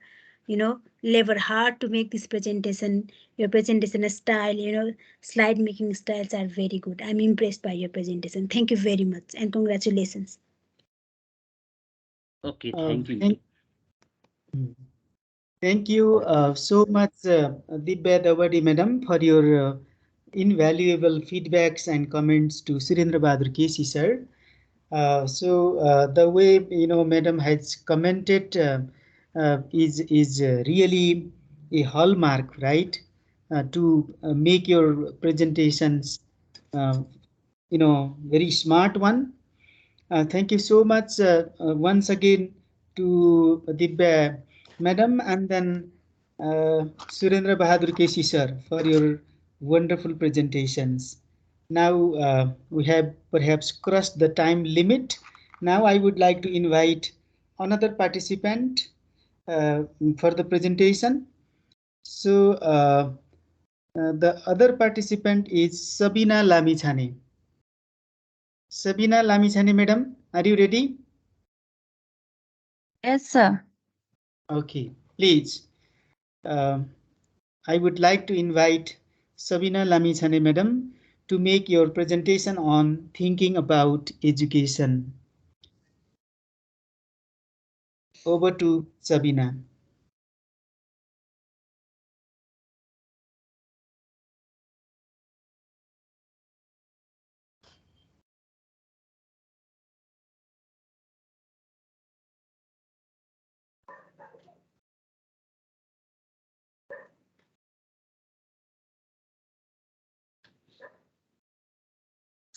labored hard to make this presentation. Your presentation style, slide making styles are very good. I'm impressed by your presentation. Thank you very much and congratulations. Okay, thank you. Thank you so much, Dibya Dawadi madam, for your invaluable feedbacks and comments to Surendra Bahadur Keshi sir. The way madam has commented is really a hallmark, right? To make your presentations, very smart one. Thank you so much once again to Dibya madam, and then Surendra Bahadur Keshi sir for your wonderful presentations. Now we have perhaps crossed the time limit. Now I would like to invite another participant for the presentation. So the other participant is Sabina Lamichhane. Sabina Lamichhane madam, are you ready? Yes, sir. Okay, please. I would like to invite Sabina Lamichhane madam to make your presentation on thinking about education. Over to Sabina.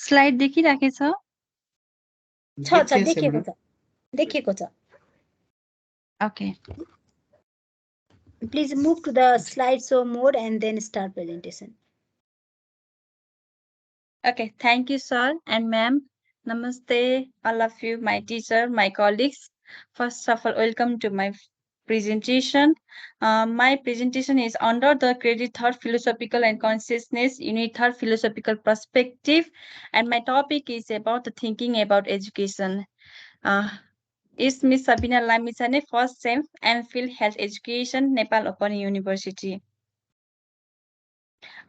Slide देखिराखेछ देखिएको छ okay Please move to the slideshow mode and then start presentation. Okay, thank you, sir and ma'am. Namaste, all of you, my teacher, my colleagues. First of all, welcome to my presentation. My presentation is under the credit third philosophical and consciousness, unit third philosophical perspective, and my topic is about the thinking about education. Is Miss Sabina Lamisane, first SEM MPhil Health Education, Nepal Open University.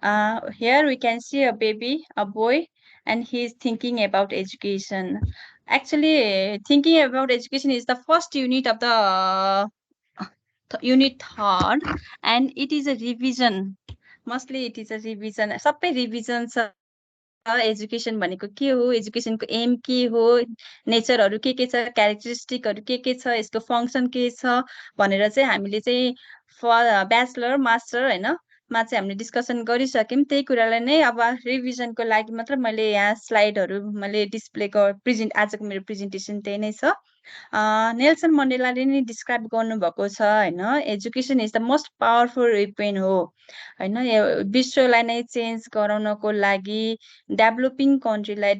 Here we can see a baby, a boy, and he is thinking about education. Actually, thinking about education is the first unit of the unit third, and it is a revision. Mostly it is a revision. सबै revision छ education भनेको के हो, एजुकेसनको am के हो, नेचरहरू के छ, क्यारेक्टरिस्टिकहरू के छ, यसको फङ्सन के छ भनेर चाहिँ हामीले चाहिँ ब्याचलर मास्टर होइन मा चाहिँ हामीले डिस्कसन गरिसक्यौँ। त्यही कुरालाई नै अब रिभिजनको लागि मात्र मैले यहाँ स्लाइडहरू मैले डिस्प्ले आजको मेरो प्रेजेन्टेसन त्यही नै छ। नेल्सन मण्डेलाले नै डिस्क्राइब गर्नुभएको छ होइन, education is the most powerful weapon हो होइन, विश्वलाई नै चेन्ज गराउनको लागि, डेभलोपिङ कन्ट्रीलाई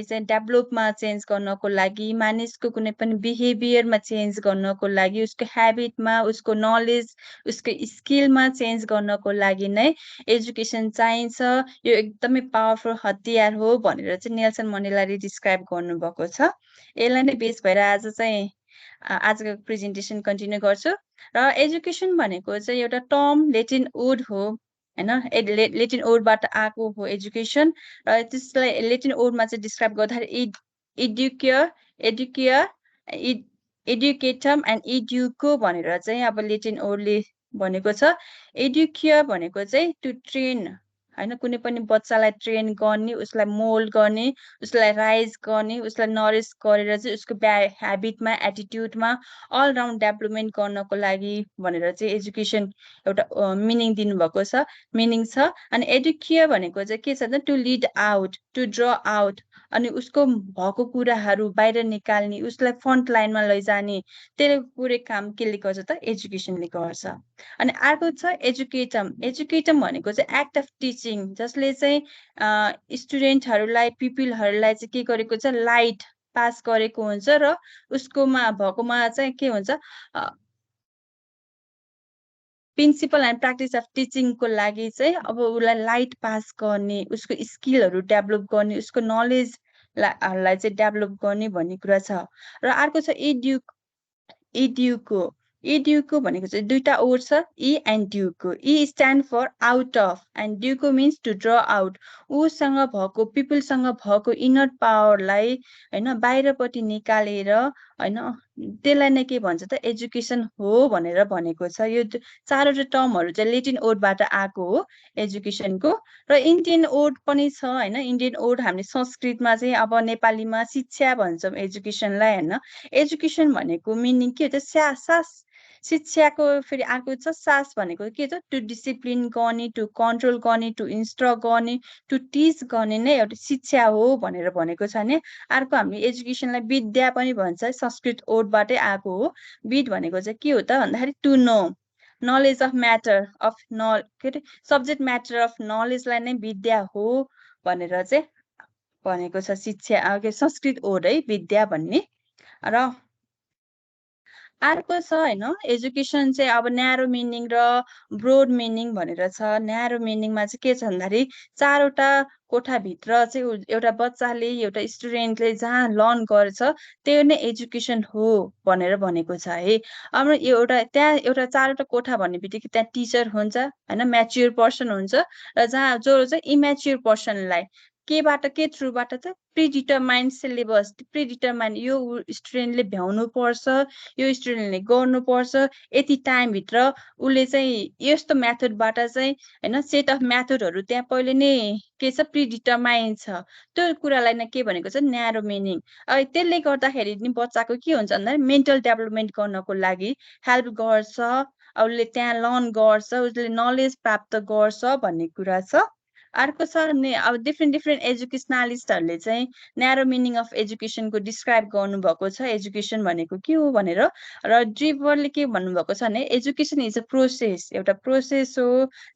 चाहिँ डेभलोपमा चेन्ज गर्नको लागि, मानिसको कुनै पनि बिहेभियरमा चेन्ज गर्नको लागि, उसको ह्याबिटमा, उसको नलेज, उसको स्किलमा चेन्ज गर्नको लागि नै एजुकेसन चाहिन्छ। यो एकदमै पावरफुल हतियार हो भनेर चाहिँ नेल्सन मण्डेलाले डिस्क्राइब गर्नुभएको छ। यसलाई नै बेस भएर आज चाहिँ आजको प्रेजेन्टेसन कन्टिन्यू गर्छु। र एजुकेसन भनेको चाहिँ एउटा टर्म लेटिन वर्ड हो होइन, लेटिन वर्डबाट आएको हो एजुकेसन। र त्यसलाई लेटिन वर्डमा चाहिँ डिस्क्राइब गर्दाखेरि एडुकेटम एन्ड इड्युको भनेर चाहिँ अब लेटिन वर्डले भनेको छ। एडुकिया भनेको चाहिँ टु ट्रेन होइन, कुनै पनि बच्चालाई ट्रेन गर्ने, उसलाई मोल्ड गर्ने, उसलाई राइज गर्ने, उसलाई नरिस गरेर चाहिँ उसको ह्याबिटमा, एटिट्युडमा अलराउन्ड डेभलपमेन्ट गर्नको लागि भनेर चाहिँ एजुकेसन एउटा मिनिङ दिनुभएको छ, मिनिङ छ। अनि एडुकिया भनेको चाहिँ के छ to lead out, to draw out, अनि उसको भएको कुराहरू बाहिर निकाल्ने, उसलाई फ्रन्ट लाइनमा लैजाने, त्यसले पुरै काम केले गर्छ त एजुकेसनले गर्छ। अनि अर्को छ एजुकेटम। एजुकेटम भनेको चाहिँ एक्ट अफ टिचिङ, जसले चाहिँ स्टुडेन्टहरूलाई, पिपुलहरूलाई चाहिँ के गरेको छ, लाइट पास गरेको हुन्छ र उसकोमा भएकोमा चाहिँ के हुन्छ, प्रिन्सिपल एन्ड प्र्याक्टिस अफ टिचिङको लागि चाहिँ अब उसलाई लाइट पास गर्ने, उसको स्किलहरू डेभलप गर्ने, उसको नलेजलाई चाहिँ डेभलप गर्ने भन्ने कुरा छ। र अर्को छ इड्युको भनेको चाहिँ दुईटा वर्ड छ, e and duco. E stand for out of and duco means to draw out. उसँग भएको, पिपुलसँग भएको इनर पावरलाई होइन बाहिरपट्टि निकालेर होइन, त्यसलाई नै के भन्छ त एजुकेसन हो भनेर भनेको छ। यो चारवटा टर्महरू चाहिँ लेटिन वर्डबाट आएको हो एजुकेसनको। र इन्डियन वर्ड पनि छ होइन, इन्डियन वर्ड हामीले संस्कृतमा चाहिँ अब नेपालीमा शिक्षा भन्छौँ एजुकेसनलाई होइन। एजुकेसन भनेको मिनिङ के हो त, शिक्षाको फेरि अर्को छ सास भनेको के छ, टु डिसिप्लिन गर्ने, टु कन्ट्रोल गर्ने, टु इन्स्ट्रक्ट गर्ने, टु टिच गर्ने नै एउटा शिक्षा हो भनेर भनेको छ नि। अर्को हामीले एजुकेसनलाई विद्या पनि भन्छ, संस्कृत वर्डबाटै आएको हो। विद भनेको चाहिँ के हो त भन्दाखेरि to know, knowledge of matter of के अरे सब्जेक्ट म्याटर अफ नलेजलाई नै विद्या हो भनेर चाहिँ भनेको छ शिक्षा, संस्कृत वर्ड है विद्या भन्ने। र अर्को छ होइन, एजुकेसन चाहिँ अब न्यारो मिनिङ र ब्रोड मिनिङ भनेर छ। न्यारो मिनिङमा चाहिँ के छ भन्दाखेरि चारवटा कोठाभित्र चाहिँ एउटा बच्चाले, एउटा स्टुडेन्टले जहाँ लर्न गर्छ त्यो नै एजुकेसन हो भनेर भनेको छ है। अब एउटा त्यहाँ एउटा चारवटा कोठा भन्ने बित्तिकै त्यहाँ टिचर हुन्छ होइन, म्याच्योर पर्सन हुन्छ, र जहाँ जो चाहिँ इम्याच्योर पर्सनलाई केबाट के थ्रुबाट त प्रिडिटरमाइन्ड सिलेबस, प्रिडिटरमाइन्ड यो स्टुडेन्टले भ्याउनु पर्छ, यो स्टुडेन्टले गर्नुपर्छ, यति टाइमभित्र उसले चाहिँ यस्तो मेथडबाट चाहिँ होइन, सेट अफ मेथडहरू त्यहाँ पहिले नै के छ प्रिडिटरमाइन्ड छ। त्यो कुरालाई नै के भनेको छ न्यारो मिनिङ। अब त्यसले गर्दाखेरि नि बच्चाको के हुन्छ भन्दाखेरि मेन्टल डेभलपमेन्ट गर्नको लागि हेल्प गर्छ, उसले त्यहाँ लर्न गर्छ, उसले नलेज प्राप्त गर्छ भन्ने कुरा छ। अर्को छ अब डिफ्रेन्ट एजुकेसनलिस्टहरूले चाहिँ न्यारो मिनिङ अफ एजुकेसनको डिस्क्राइब गर्नुभएको छ एजुकेसन भनेको के हो भनेर र ड्रिभरले के भन्नुभएको छ भने एजुकेसन इज अ प्रोसेस एउटा प्रोसेस हो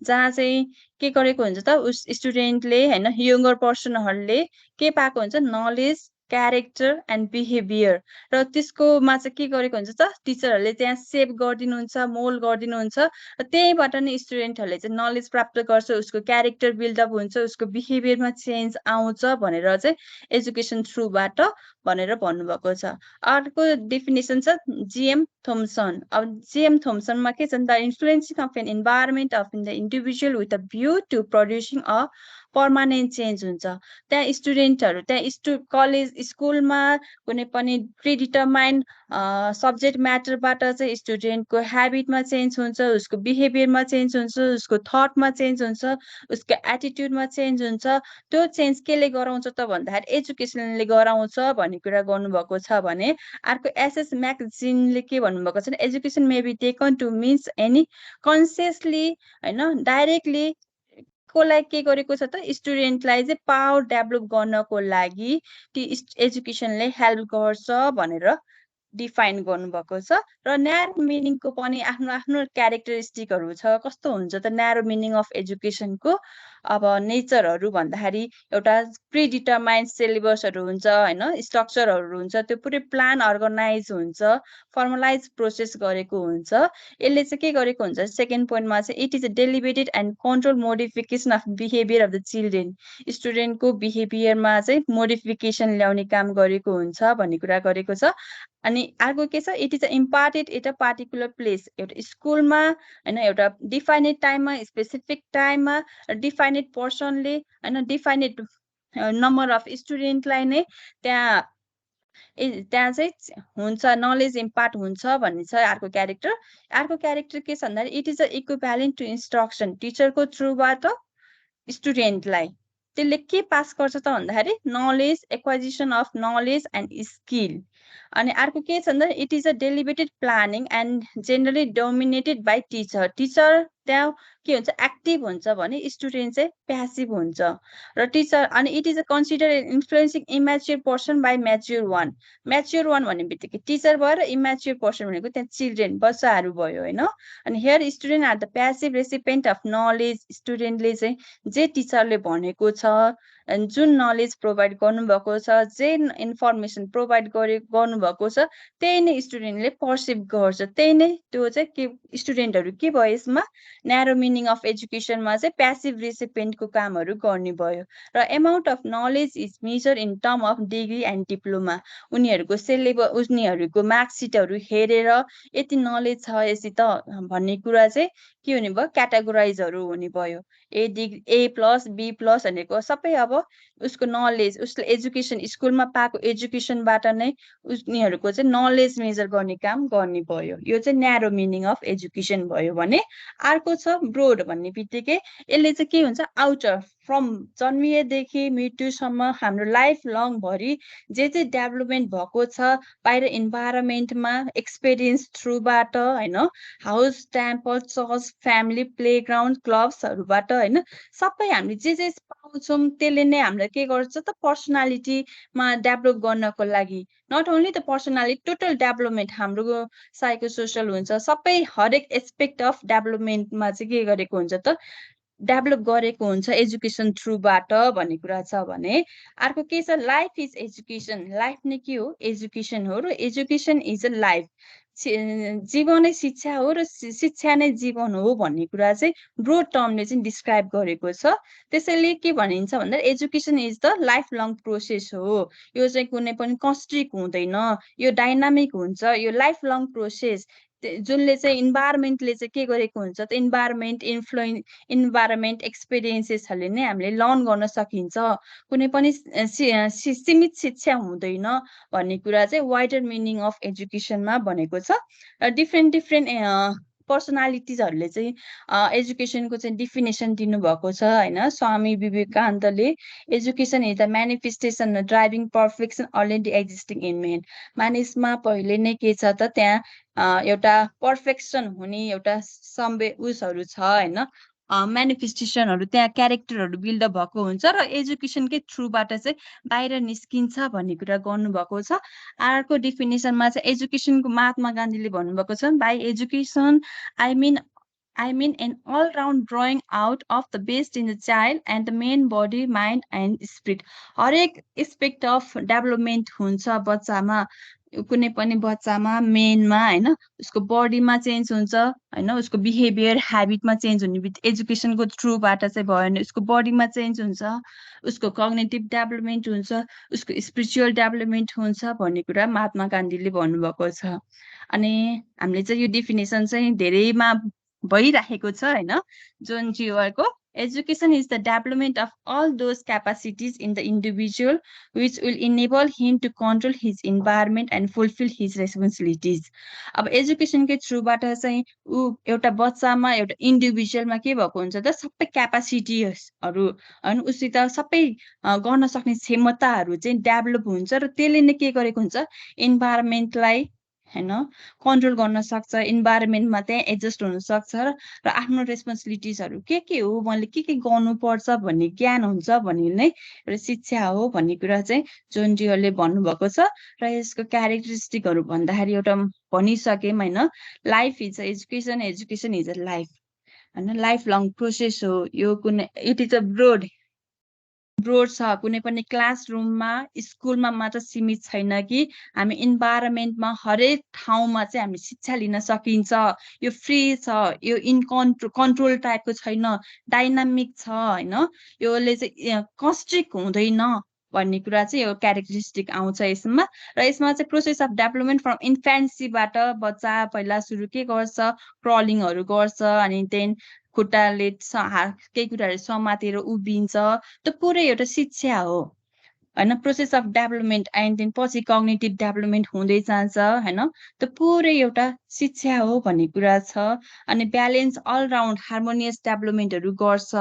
जहाँ चाहिँ के गरेको हुन्छ त उस स्टुडेन्टले होइन यङ्गर पर्सनहरूले के पाएको हुन्छ नलेज क्यारेक्टर एन्ड बिहेभियर र त्यसकोमा चाहिँ के गरेको हुन्छ त टिचरहरूले त्यहाँ सेभ गरिदिनुहुन्छ मोल्ड गरिदिनुहुन्छ र त्यहीबाट नै स्टुडेन्टहरूले चाहिँ नलेज प्राप्त गर्छ उसको क्यारेक्टर बिल्डअप हुन्छ उसको बिहेभियरमा चेन्ज आउँछ भनेर चाहिँ एजुकेसन थ्रुबाट भनेर भन्नुभएको छ अर्को डेफिनेसन छ जिएम थोम्सन अब जिएम थोम्सनमा के छ नि त influencing of an environment of in the individual with a view to producing a permanent change हुन्छ त्यहाँ स्टुडेन्टहरू त्यहाँ कलेज स्कुलमा कुनै पनि प्रिडिटरमाइन्ड सब्जेक्ट म्याटरबाट चाहिँ स्टुडेन्टको ह्याबिटमा चेन्ज हुन्छ उसको बिहेभियरमा चेन्ज हुन्छ उसको थटमा चेन्ज हुन्छ उसको एटिट्युडमा चेन्ज हुन्छ त्यो चेन्ज केले गराउँछ त भन्दाखेरि एजुकेसनले गराउँछ भन्ने कुरा गर्नुभएको छ भने अर्को एसएस म्यागजिनले के भन्नुभएको छ भने education may be taken to means any consciously होइन डाइरेक्टली कोलाई के गरेको छ त स्टुडेन्टलाई चाहिँ पावर डेभलप गर्नको लागि ती एजुकेसनले हेल्प गर्छ भनेर डिफाइन गर्नुभएको छ र न्यारो मिनिङको पनि आफ्नो आफ्नो क्यारेक्टरिस्टिकहरू छ कस्तो हुन्छ त न्यारो मिनिङ अफ एजुकेसनको अब नेचरहरू भन्दाखेरि एउटा प्रिडिटरमाइन्ड सिलेबसहरू हुन्छ होइन स्ट्रक्चरहरू हुन्छ त्यो पुरै प्लान अर्गनाइज हुन्छ फर्मलाइज प्रोसेस गरेको हुन्छ यसले चाहिँ के गरेको हुन्छ सेकेन्ड पोइन्टमा चाहिँ it is a deliberated and control modification of behaviour of the children स्टुडेन्टको बिहेभियरमा चाहिँ मोडिफिकेसन ल्याउने काम गरेको हुन्छ भन्ने कुरा गरेको छ अनि अर्को के छ it is imparted at a particular place एउटा स्कुलमा होइन एउटा डिफाइनेड टाइममा स्पेसिफिक टाइममा डिफाइनेड पर्सनले होइन डिफाइनेड नम्बर अफ स्टुडेन्टलाई नै त्यहाँ चाहिँ हुन्छ नलेज इम्पार्ट हुन्छ भन्ने छ अर्को क्यारेक्टर के छ भन्दाखेरि it is a equivalent to instruction टिचरको थ्रुबाट स्टुडेन्टलाई त्यसले के पास गर्छ त भन्दाखेरि knowledge acquisition of knowledge and skill अनि अर्को के छ भन्दा it is a deliberated planning and generally dominated by teacher त्यहाँ के हुन्छ एक्टिभ हुन्छ भने स्टुडेन्ट चाहिँ प्यासिभ हुन्छ र टिचर अनि it is a consider influencing immature person by mature one भन्ने बित्तिकै टिचर भयो र इम्याच्योर पर्सन भनेको त्यहाँ चिल्ड्रेन बच्चाहरू भयो होइन अनि here student are the passive recipient of knowledge स्टुडेन्टले चाहिँ जे टिचरले भनेको छ जुन नलेज प्रोभाइड गर्नुभएको छ जे इन्फर्मेसन प्रोभाइड गर्नुभएको छ त्यही नै स्टुडेन्टले पर्सिभ गर्छ त्यही नै त्यो चाहिँ के स्टुडेन्टहरू के भयो यसमा न्यारो मिनिङ अफ एजुकेसनमा चाहिँ प्यासिभ रेसिपेन्टको कामहरू गर्ने भयो र amount of knowledge is measure in term of degree and diploma उनीहरूको सिलेबस उनीहरूको मार्कसिटहरू हेरेर यति नलेज छ यति त भन्ने कुरा चाहिँ के हुने भयो क्याटेगोराइजहरू हुने भयो ए प्लस बी प्लस भनेको सबै अब उसको नलेज उसले एजुकेसन स्कुलमा पाएको एजुकेसनबाट नै उनीहरूको चाहिँ नलेज मेजर गर्ने काम गर्ने भयो यो चाहिँ न्यारो मिनिङ अफ एजुकेसन भयो भने अर्को छ ब्रोड भन्ने बित्तिकै यसले चाहिँ के हुन्छ आउटर फ्रम जन्मिएदेखि मृत्युसम्म हाम्रो लाइफ लङ भरि जे चाहिँ डेभलपमेन्ट भएको छ बाहिर इन्भाइरोमेन्टमा एक्सपिरियन्स थ्रुबाट होइन house temple church family playground क्लब्सहरूबाट होइन सबै हामीले जे पाउँछौँ त्यसले नै हामीलाई के गर्छ त पर्सनालिटीमा डेभलप गर्नको लागि not only the personality total development हाम्रो साइको सोसल हुन्छ सबै हरेक एस्पेक्ट अफ डेभलपमेन्टमा चाहिँ के गरेको हुन्छ त डेभलप गरेको हुन्छ एजुकेसन थ्रुबाट भन्ने कुरा छ भने अर्को के छ लाइफ इज एजुकेसन लाइफ नै के हो एजुकेसन हो र एजुकेसन इज अ लाइफ जीवनै शिक्षा हो र शिक्षा नै जीवन हो भन्ने कुरा चाहिँ ब्रोड टर्मले चाहिँ डिस्क्राइब गरेको छ त्यसैले के भनिन्छ भन्दा education is the life long process हो यो चाहिँ कुनै पनि कन्स्ट्रिक्ट हुँदैन यो डाइनामिक हुन्छ यो लाइफ लङ प्रोसेस जुनले चाहिँ इन्भाइरोमेन्टले चाहिँ के गरेको हुन्छ त इन्भाइरोमेन्ट एक्सपिरियन्सेसहरूले नै हामीले लर्न गर्न सकिन्छ कुनै पनि सीमित शिक्षा हुँदैन भन्ने कुरा चाहिँ वाइडर मिनिङ अफ एजुकेसनमा भनेको छ र डिफ्रेन्ट पर्सनालिटिजहरूले चाहिँ एजुकेसनको चाहिँ डिफिनेसन दिनुभएको छ होइन स्वामी विवेकानन्दले education is the manifestation driving perfection already existing in man मानिसमा पहिले नै के छ त त्यहाँ एउटा पर्फेक्सन हुने एउटा उसहरू छ होइन मेनिफेस्टेसनहरू त्यहाँ क्यारेक्टरहरू बिल्डअप भएको हुन्छ र एजुकेसनकै थ्रुबाट चाहिँ बाहिर निस्किन्छ भन्ने कुरा गर्नुभएको छ। अर्को डेफिनेसनमा चाहिँ एजुकेसनको महात्मा गान्धीले भन्नुभएको छ, by education I mean an all-round drawing out of the best in the child and the main body, mind and spirit. हरेक एस्पेक्ट अफ डेभलपमेन्ट हुन्छ बच्चामा, कुनै पनि बच्चामा मेनमा हैन, उसको बडीमा चेन्ज हुन्छ हैन, उसको बिहेभियर ह्याबिटमा चेन्ज हुने बित्तिकै एजुकेसनको थ्रुबाट चाहिँ भयो भने उसको बडीमा चेन्ज हुन्छ, उसको कग्निटिभ डेभलपमेन्ट हुन्छ, उसको स्पिरिचुअल डेभलपमेन्ट हुन्छ भन्ने कुरा महात्मा गान्धीले भन्नुभएको छ। अनि हामीले चाहिँ यो डेफिनेसन चाहिँ धेरैमा भइराखेको छ हैन, जोन जियोको education is the development of all those capacities in the individual which will enable him to control his environment and fulfill his responsibilities. अब एजुकेसनकै थ्रुबाट चाहिँ ऊ एउटा बच्चामा एउटा इन्डिभिजुअलमा के भएको हुन्छ त, सबै क्यापासिटीहरू अनि उसित सबै गर्न सक्ने क्षमताहरू चाहिँ डेभलप हुन्छ र त्यसले नै के गरेको हुन्छ, इन्भाइरोमेन्टलाई हैन कन्ट्रोल गर्न सक्छ, इन्भाइरोमेन्टमा त्यहाँ एडजस्ट हुन सक्छ र आफ्नो रेस्पोन्सिबिलिटिजहरू के हो, मैले के गर्नुपर्छ भन्ने ज्ञान हुन्छ भन्ने नै एउटा शिक्षा हो भन्ने कुरा चाहिँ जोन डियरले भन्नुभएको छ। र यसको क्यारेक्टरिस्टिकहरू भन्दाखेरि एउटा भनिसक्यौँ हैन, life is a education, education is a life हैन, लाइफ लङ प्रोसेस हो यो, कुनै इट इज अ ब्रोड छ, कुनै पनि क्लासरुममा स्कुलमा मात्र सीमित छैन कि हामी इन्भाइरोमेन्टमा हरेक ठाउँमा चाहिँ हामी शिक्षा लिन सकिन्छ, यो फ्री छ, यो कन्ट्रोल टाइपको छैन, डाइनामिक छ हैन, योले चाहिँ कन्स्ट्रिक्ट हुँदैन भन्ने कुरा चाहिँ यो क्यारेक्टरिस्टिक आउँछ यसमा। र यसमा चाहिँ प्रोसेस अफ डेभलपमेन्ट फ्रम इन्फेन्सीबाट बच्चा पहिला सुरु के गर्छ, क्रलिङहरू गर्छ, अनि त्यहाँदेखि खुट्टाले केही कुराहरू समातेर उभिन्छ, त्यो पुरै एउटा शिक्षा हो हैन, process of development and then पछि कग्निटिभ डेभलपमेन्ट हुँदै जान्छ हैन, त्यो पुरै एउटा शिक्षा हो भन्ने कुरा छ। अनि ब्यालेन्स अलराउन्ड हार्मोनियस डेभलपमेन्टहरू गर्छ,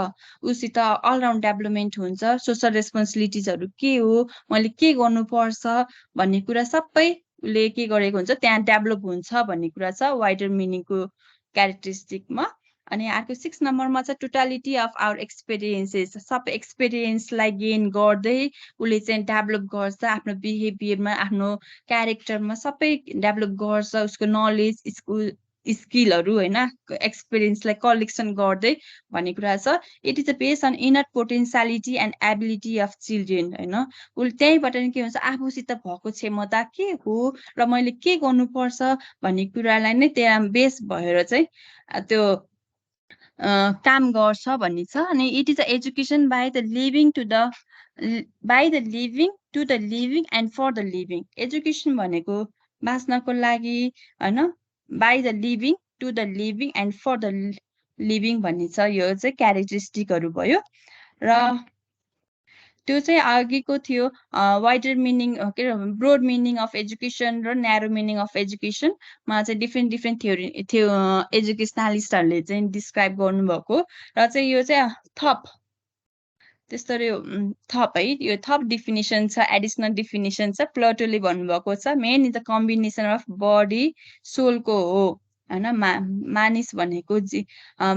उसित अलराउन्ड डेभलपमेन्ट हुन्छ, सोसल रेस्पोन्सिबिलिटिजहरू के हो, मैले के गर्नुपर्छ भन्ने कुरा सबै उसले के गरेको हुन्छ त्यहाँ डेभलप हुन्छ भन्ने कुरा छ वाइडर मिनिङको क्यारेक्टरिस्टिकमा। अनि अर्को 6 नम्बरमा चाहिँ टोटालिटी अफ आवर एक्सपिरियन्सेस, सबै एक्सपिरियन्सलाई गेन गर्दै उसले चाहिँ डेभलप गर्छ, आफ्नो बिहेभियरमा आफ्नो क्यारेक्टरमा सबै डेभलप गर्छ, उसको नलेज स्किलहरू हैन एक्सपिरियन्सलाई कलेक्सन गर्दै भन्ने कुरा छ। It is a based on inner potentiality and ability of children हैन, उसले त्यहीँबाट नि के हुन्छ आफूसित भएको क्षमता के हो र मैले के गर्नुपर्छ भन्ने कुरालाई नै त्यहाँ बेस भएर चाहिँ त्यो काम गर्छ भन्ने छ। अनि it is a education by the living to the living and for the living, education भनेको बाँच्नको लागि हैन, by the living to the living and for the living भन्ने छ, यो चाहिँ क्यारेक्टरिस्टिकहरू भयो। र त्यो चाहिँ अघिको थियो वाइडर मिनिङ के ब्रोड मिनिङ अफ एजुकेसन र न्यारो मिनिङ अफ एजुकेसनमा चाहिँ डिफ्रेन्ट थ्योरी थियो एजुकेसनलिस्टहरूले चाहिँ डिस्क्राइब गर्नुभएको, र चाहिँ यो चाहिँ थप त्यस्तरी थप है, यो थप डिफिनिसन छ, एडिसनल डिफिनिसन छ, प्लटोले भन्नुभएको छ man is the combination of body सोलको हो हैन, मानिस भनेको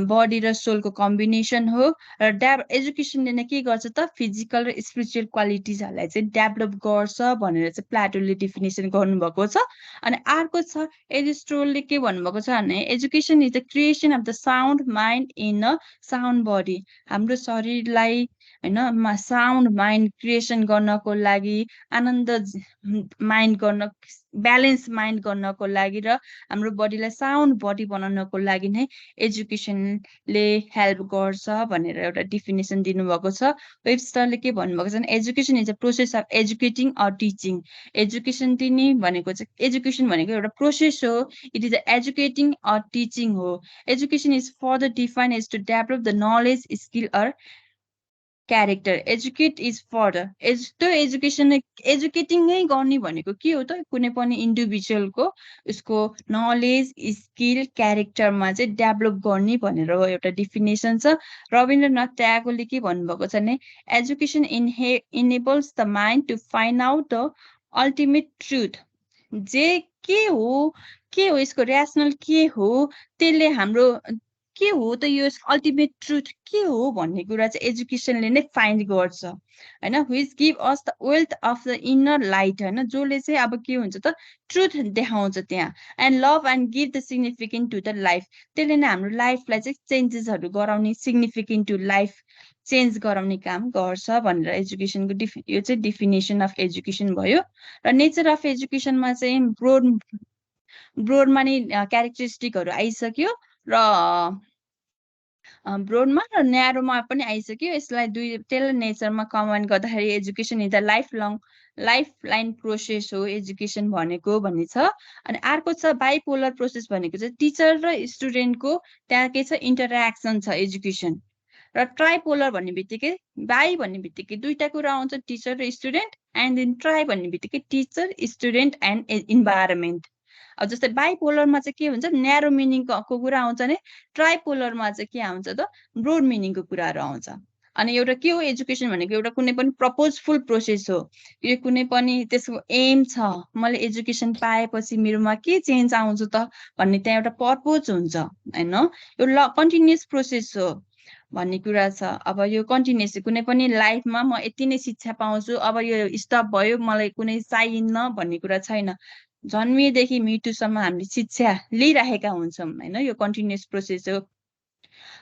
बडी र सोलको कम्बिनेसन हो र एजुकेसनले नै के गर्छ त फिजिकल र स्पिरिचुअल क्वालिटिजहरूलाई चाहिँ डेभलप गर्छ भनेर चाहिँ प्लाटोले डिफिनेसन गर्नुभएको छ। अनि अर्को छ एरिस्टोटलले के भन्नुभएको छ भने education is the creation of the sound mind in a sound body, हाम्रो शरीरलाई हैन साउन्ड माइन्ड क्रिएसन गर्नको लागि, आनन्द माइन्ड गर्न, ब्यालेन्स माइन्ड गर्नको लागि र हाम्रो बडीलाई साउन्ड बडी बनाउनको लागि नै एजुकेसनले हेल्प गर्छ भनेर एउटा डिफिनेसन दिनुभएको छ। वेबस्टरले के भन्नुभएको छ भने education is a process of educating or teaching, education दिने भनेको चाहिँ एजुकेसन भनेको एउटा प्रोसेस हो, it is a educating or teaching हो। Education is further define as to develop the knowledge skill or character, educate is further त्यो education educating नै गर्ने भनेको के हो त, कुनै पनि इन्डिभिजुअलको उसको नलेज स्किल क्यारेक्टरमा चाहिँ डेभलप गर्ने भनेर एउटा डिफिनेसन छ। रविन्द्रनाथ ट्यागोरले के भन्नुभएको छ भने education enables the mind to find out the ultimate truth, जे के हो यसको ऱ्यासनल के हो त्यसले हाम्रो के हो त यो अल्टिमेट ट्रुथ के हो भन्ने कुरा चाहिँ एजुकेसनले नै फाइन्ड गर्छ होइन which give us the wealth of the inner light होइन जसले चाहिँ अब के हुन्छ त ट्रुथ देखाउँछ त्यहाँ and love and give the significant to the life त्यसले नै हाम्रो लाइफलाई चाहिँ चेन्जेसहरू गराउने सिग्निफिकेन्ट टु लाइफ चेन्ज गराउने काम गर्छ भनेर एजुकेसनको यो चाहिँ डिफिनेसन अफ एजुकेसन भयो र नेचर अफ एजुकेसनमा चाहिँ ब्रोडमा नै क्यारेक्टरिस्टिकहरू आइसक्यो र ब्रोडमा र न्यारोमा पनि आइसक्यो यसलाई त्यसलाई नेचरमा कम्बाइन गर्दाखेरि education is the life line process हो एजुकेसन भनेको भन्ने छ अनि अर्को छ बाइपोलर प्रोसेस भनेको चाहिँ टिचर र स्टुडेन्टको त्यहाँ के छ इन्टरेक्सन छ एजुकेसन र ट्राइपोलर भन्ने बित्तिकै बाई भन्ने बित्तिकै दुईटा कुरा आउँछ टिचर र स्टुडेन्ट एन्ड देन ट्राई भन्ने बित्तिकै टिचर स्टुडेन्ट एन्ड इन्भाइरोमेन्ट अब जस्तै बाइपोलरमा चाहिँ के हुन्छ न्यारो मिनिङको कुरा आउँछ भने ट्राइपोलरमा चाहिँ के आउँछ त ब्रोड मिनिङको कुराहरू आउँछ अनि एउटा के हो एजुकेसन भनेको एउटा कुनै पनि प्रपोजफुल प्रोसेस हो यो कुनै पनि त्यसको एम छ मैले एजुकेसन पाएपछि मेरोमा के चेन्ज आउँछ त भन्ने त्यहाँ एउटा पर्पोज हुन्छ होइन यो कन्टिन्युस प्रोसेस हो भन्ने कुरा छ अब यो कन्टिन्युस कुनै पनि लाइफमा म यति नै शिक्षा पाउँछु अब यो स्टप भयो मलाई कुनै चाहिन्न भन्ने कुरा छैन जन्मिएदेखि मृत्युसम्म हामीले शिक्षा लिइरहेका हुन्छौँ होइन यो कन्टिन्युस प्रोसेस हो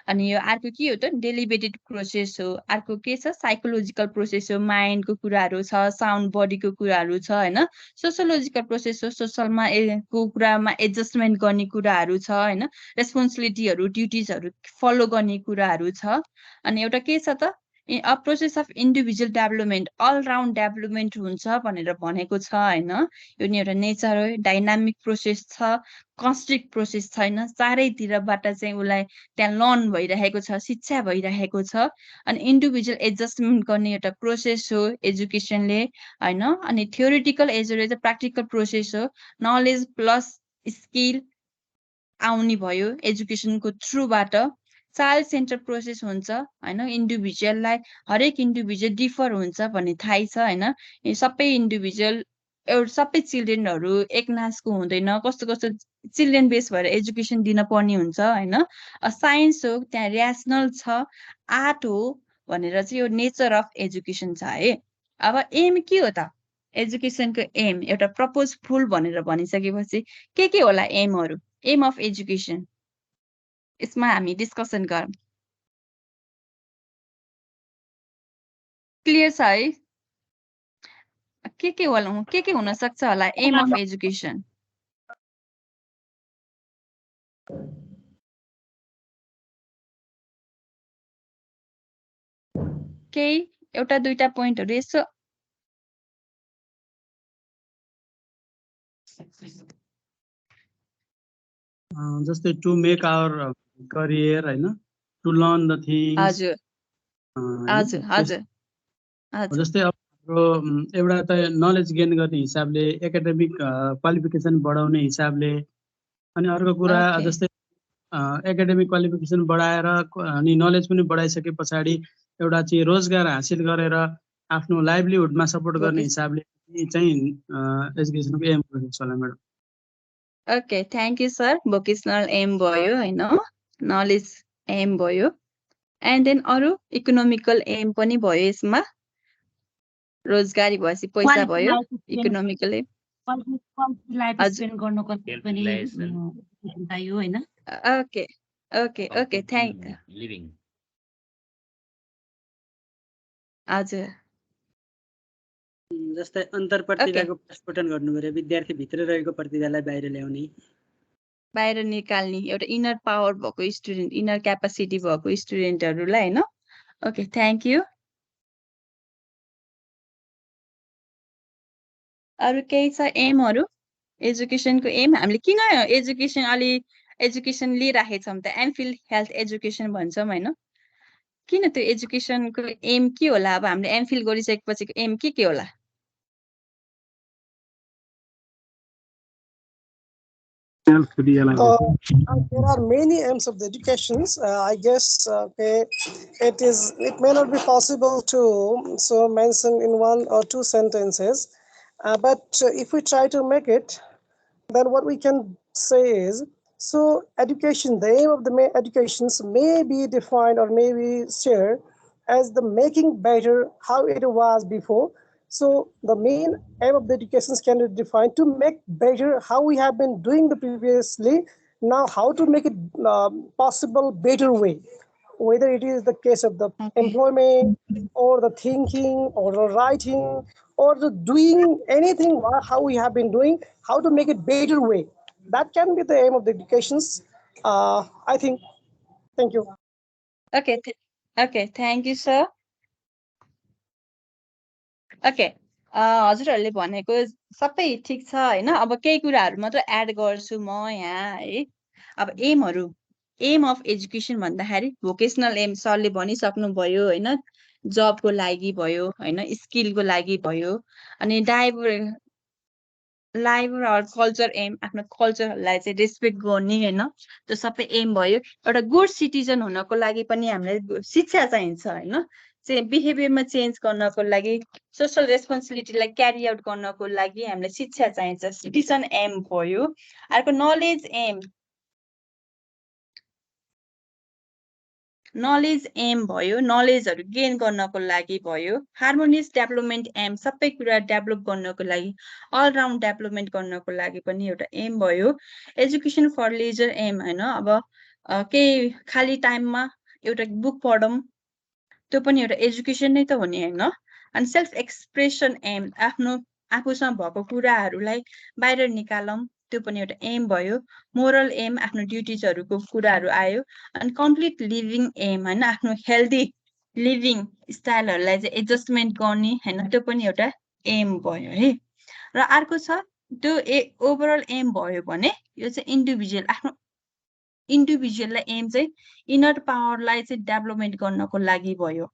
अनि यो अर्को के हो त डेलिबरेटेड प्रोसेस हो अर्को के छ साइकोलोजिकल प्रोसेस हो माइन्डको कुराहरू छ साउन्ड बडीको कुराहरू छ होइन सोसियोलोजिकल प्रोसेस हो सोसलमा को कुरामा एडजस्टमेन्ट गर्ने कुराहरू छ होइन रेस्पोन्सिबिलिटीहरू ड्युटिजहरू फलो गर्ने कुराहरू छ अनि एउटा के छ त a process of individual development all-round development हुन्छ भनेर भनेको छ होइन यो नि एउटा नेचर हो डाइनामिक प्रोसेस छ कन्स्ट्रिक्ट प्रोसेस छैन चारैतिरबाट चाहिँ उसलाई त्यहाँ लर्न भइरहेको छ शिक्षा भइरहेको छ अनि इन्डिभिजुअल एडजस्टमेन्ट गर्ने एउटा प्रोसेस हो एजुकेसनले होइन अनि थ्योरिटिकल एजुले चाहिँ प्र्याक्टिकल प्रोसेस हो नलेज प्लस स्किल आउने भयो एजुकेसनको थ्रुबाट चाइल्ड सेन्टर प्रोसेस हुन्छ होइन इन्डिभिजुअललाई हरेक इन्डिभिजुअल डिफर हुन्छ भन्ने थाहै छ होइन यो सबै इन्डिभिजुअल एउटा सबै चिल्ड्रेनहरू एक नासको हुँदैन कस्तो कस्तो चिल्ड्रेन बेस भएर एजुकेसन दिन पर्ने हुन्छ होइन साइन्स हो त्यहाँ ऱ्यासनल छ आर्ट हो भनेर चाहिँ यो नेचर अफ एजुकेसन छ है अब एम के हो त एजुकेसनको एम एउटा प्रपोजफुल भनेर भनिसकेपछि के होला एमहरू एम अफ एजुकेसन यसमा हामी डिस्कसन गरौँ क्लियर छ है के होला के हुन सक्छ होला एम अफ एजुकेसन केही एउटा दुईटा पोइन्टहरू यसो जस्तै टु मेक आवर करियर होइन टु लर्न द थिङ्स हजुर हजुर हजुर हजुर जस्तै अब हाम्रो एउटा त नलेज गेन गर्ने हिसाबले एकाडेमिक क्वालिफिकेसन बढाउने हिसाबले अनि अर्को कुरा Okay. जस्तै एकाडेमिक क्वालिफिकेसन बढाएर अनि नलेज पनि बढाइसके पछाडि एउटा चाहिँ रोजगार हासिल गरेर आफ्नो लाइभलीहुडमा सपोर्ट गर्ने हिसाबले चाहिँ एजुकेसनको एम छ होला madam okay thank you sir vocational aim भयो होइन नलेज एम भयो एन्ड देन अरू इकोनोमिकल एम पनि भयो यसमा रोजगारी भएपछि पैसा भयो इकोनोमिकल एम लाइफ स्पेन्ड गर्नको पनि चाहियो होइन okay okay okay thank living हजुर जस्तै अन्तर प्रतिभाको प्रस्फुटन गर्नु पर्यो विद्यार्थी भित्र रहेको प्रतिभालाई बाहिर ल्याउने बाहिर निकाल्ने एउटा इनर पावर भएको स्टुडेन्ट इनर क्यापासिटी भएको स्टुडेन्टहरूलाई होइन ओके थ्याङ्क यू अरू केही छ एमहरू एजुकेसनको एम हामीले किन एजुकेसन लिइराखेछौँ त एमफिल हेल्थ एजुकेसन भन्छौँ होइन किन त्यो एजुकेसनको एम के होला अब हामीले एमफिल गरिसकेपछिको एम के होला there are many aims of the educations. I guess it may not be possible to mention in one or two sentences, but if we try to make it, then what we can say is So education, the aim of the educations may be defined or may be shared as the making better how it was before. So the main aim of the educations can be defined to make better how we have been doing the previously. Now how to make it possible better way, whether it is the case of the employment or the thinking or the writing or the doing anything how we have been doing, how to make it better way. That can be the aim of the educations, I think. Thank you. Okay, okay, thank you, sir. Okay हजुरहरूले भनेको सबै ठिक छ होइन। अब केही कुराहरू मात्र एड गर्छु म यहाँ है। अब एम अफ एजुकेसन भन्दाखेरि भोकेसनल एम सरले भनिसक्नुभयो होइन, जबको लागि भयो होइन, स्किलको लागि भयो, अनि लाइभ अर कल्चर एम, आफ्नो कल्चरहरूलाई चाहिँ रेस्पेक्ट गर्ने होइन, त्यो सबै एम भयो। एउटा गुड सिटिजन हुनको लागि पनि हामीलाई शिक्षा चाहिन्छ होइन, बिहेभियरमा चेन्ज गर्नको लागि, सोसल रेस्पोन्सिबिलिटीलाई क्यारी आउट गर्नको लागि हामीलाई शिक्षा चाहिन्छ, सिटिजन एम भयो। अर्को नलेज एम भयो, नलेजहरू गेन गर्नको लागि भयो। हार्मोनियस डेभलपमेन्ट एम, सबै कुरा डेभलप गर्नको लागि, अलराउन्ड डेभलपमेन्ट गर्नको लागि पनि एउटा एम भयो। एजुकेसन फर लेजर एम होइन, अब केही खाली टाइममा एउटा बुक पढौँ, त्यो पनि एउटा एजुकेसन नै त हो नि होइन। अनि सेल्फ एक्सप्रेसन एम, आफूसँग भएको कुराहरूलाई बाहिर निकालौँ, त्यो पनि एउटा एम भयो। मोरल एम, आफ्नो ड्युटिजहरूको कुराहरू आयो। अनि कम्प्लिट लिभिङ एम होइन, आफ्नो हेल्दी लिभिङ स्टाइलहरूलाई चाहिँ एडजस्टमेन्ट गर्ने होइन, त्यो पनि एउटा एम भयो है। र अर्को छ त्यो ओभरअल एम भयो भने यो चाहिँ इन्डिभिजुअल, आफ्नो इन्डिभिजुअललाई एम चाहिँ इनर पावरलाई चाहिँ डेभलपमेन्ट गर्नको लागि भयो।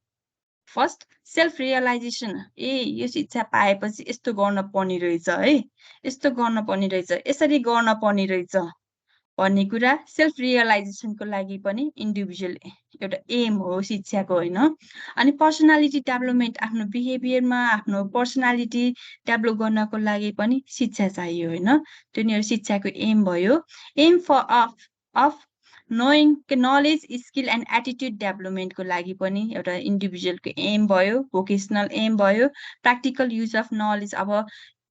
फर्स्ट सेल्फ रियलाइजेसन, यो शिक्षा पाएपछि यस्तो गर्न पर्ने रहेछ है, यस्तो गर्न पर्ने रहेछ, यसरी गर्न पर्ने रहेछ भन्ने कुरा सेल्फ रियलाइजेसनको लागि पनि इन्डिभिजुअल एउटा एम हो शिक्षाको होइन। अनि पर्सनालिटी डेभलपमेन्ट, आफ्नो बिहेभियरमा आफ्नो पर्सनालिटी डेभलप गर्नको लागि पनि शिक्षा चाहियो होइन, त्यो नि शिक्षाको एम भयो। Aim of knowing knowledge skill and attitude डेभलपमेन्टको लागि पनि एउटा इन्डिभिजुअलको एम भयो। भोकेसनल एम भयो। प्र्याक्टिकल युज अफ नलेज, अब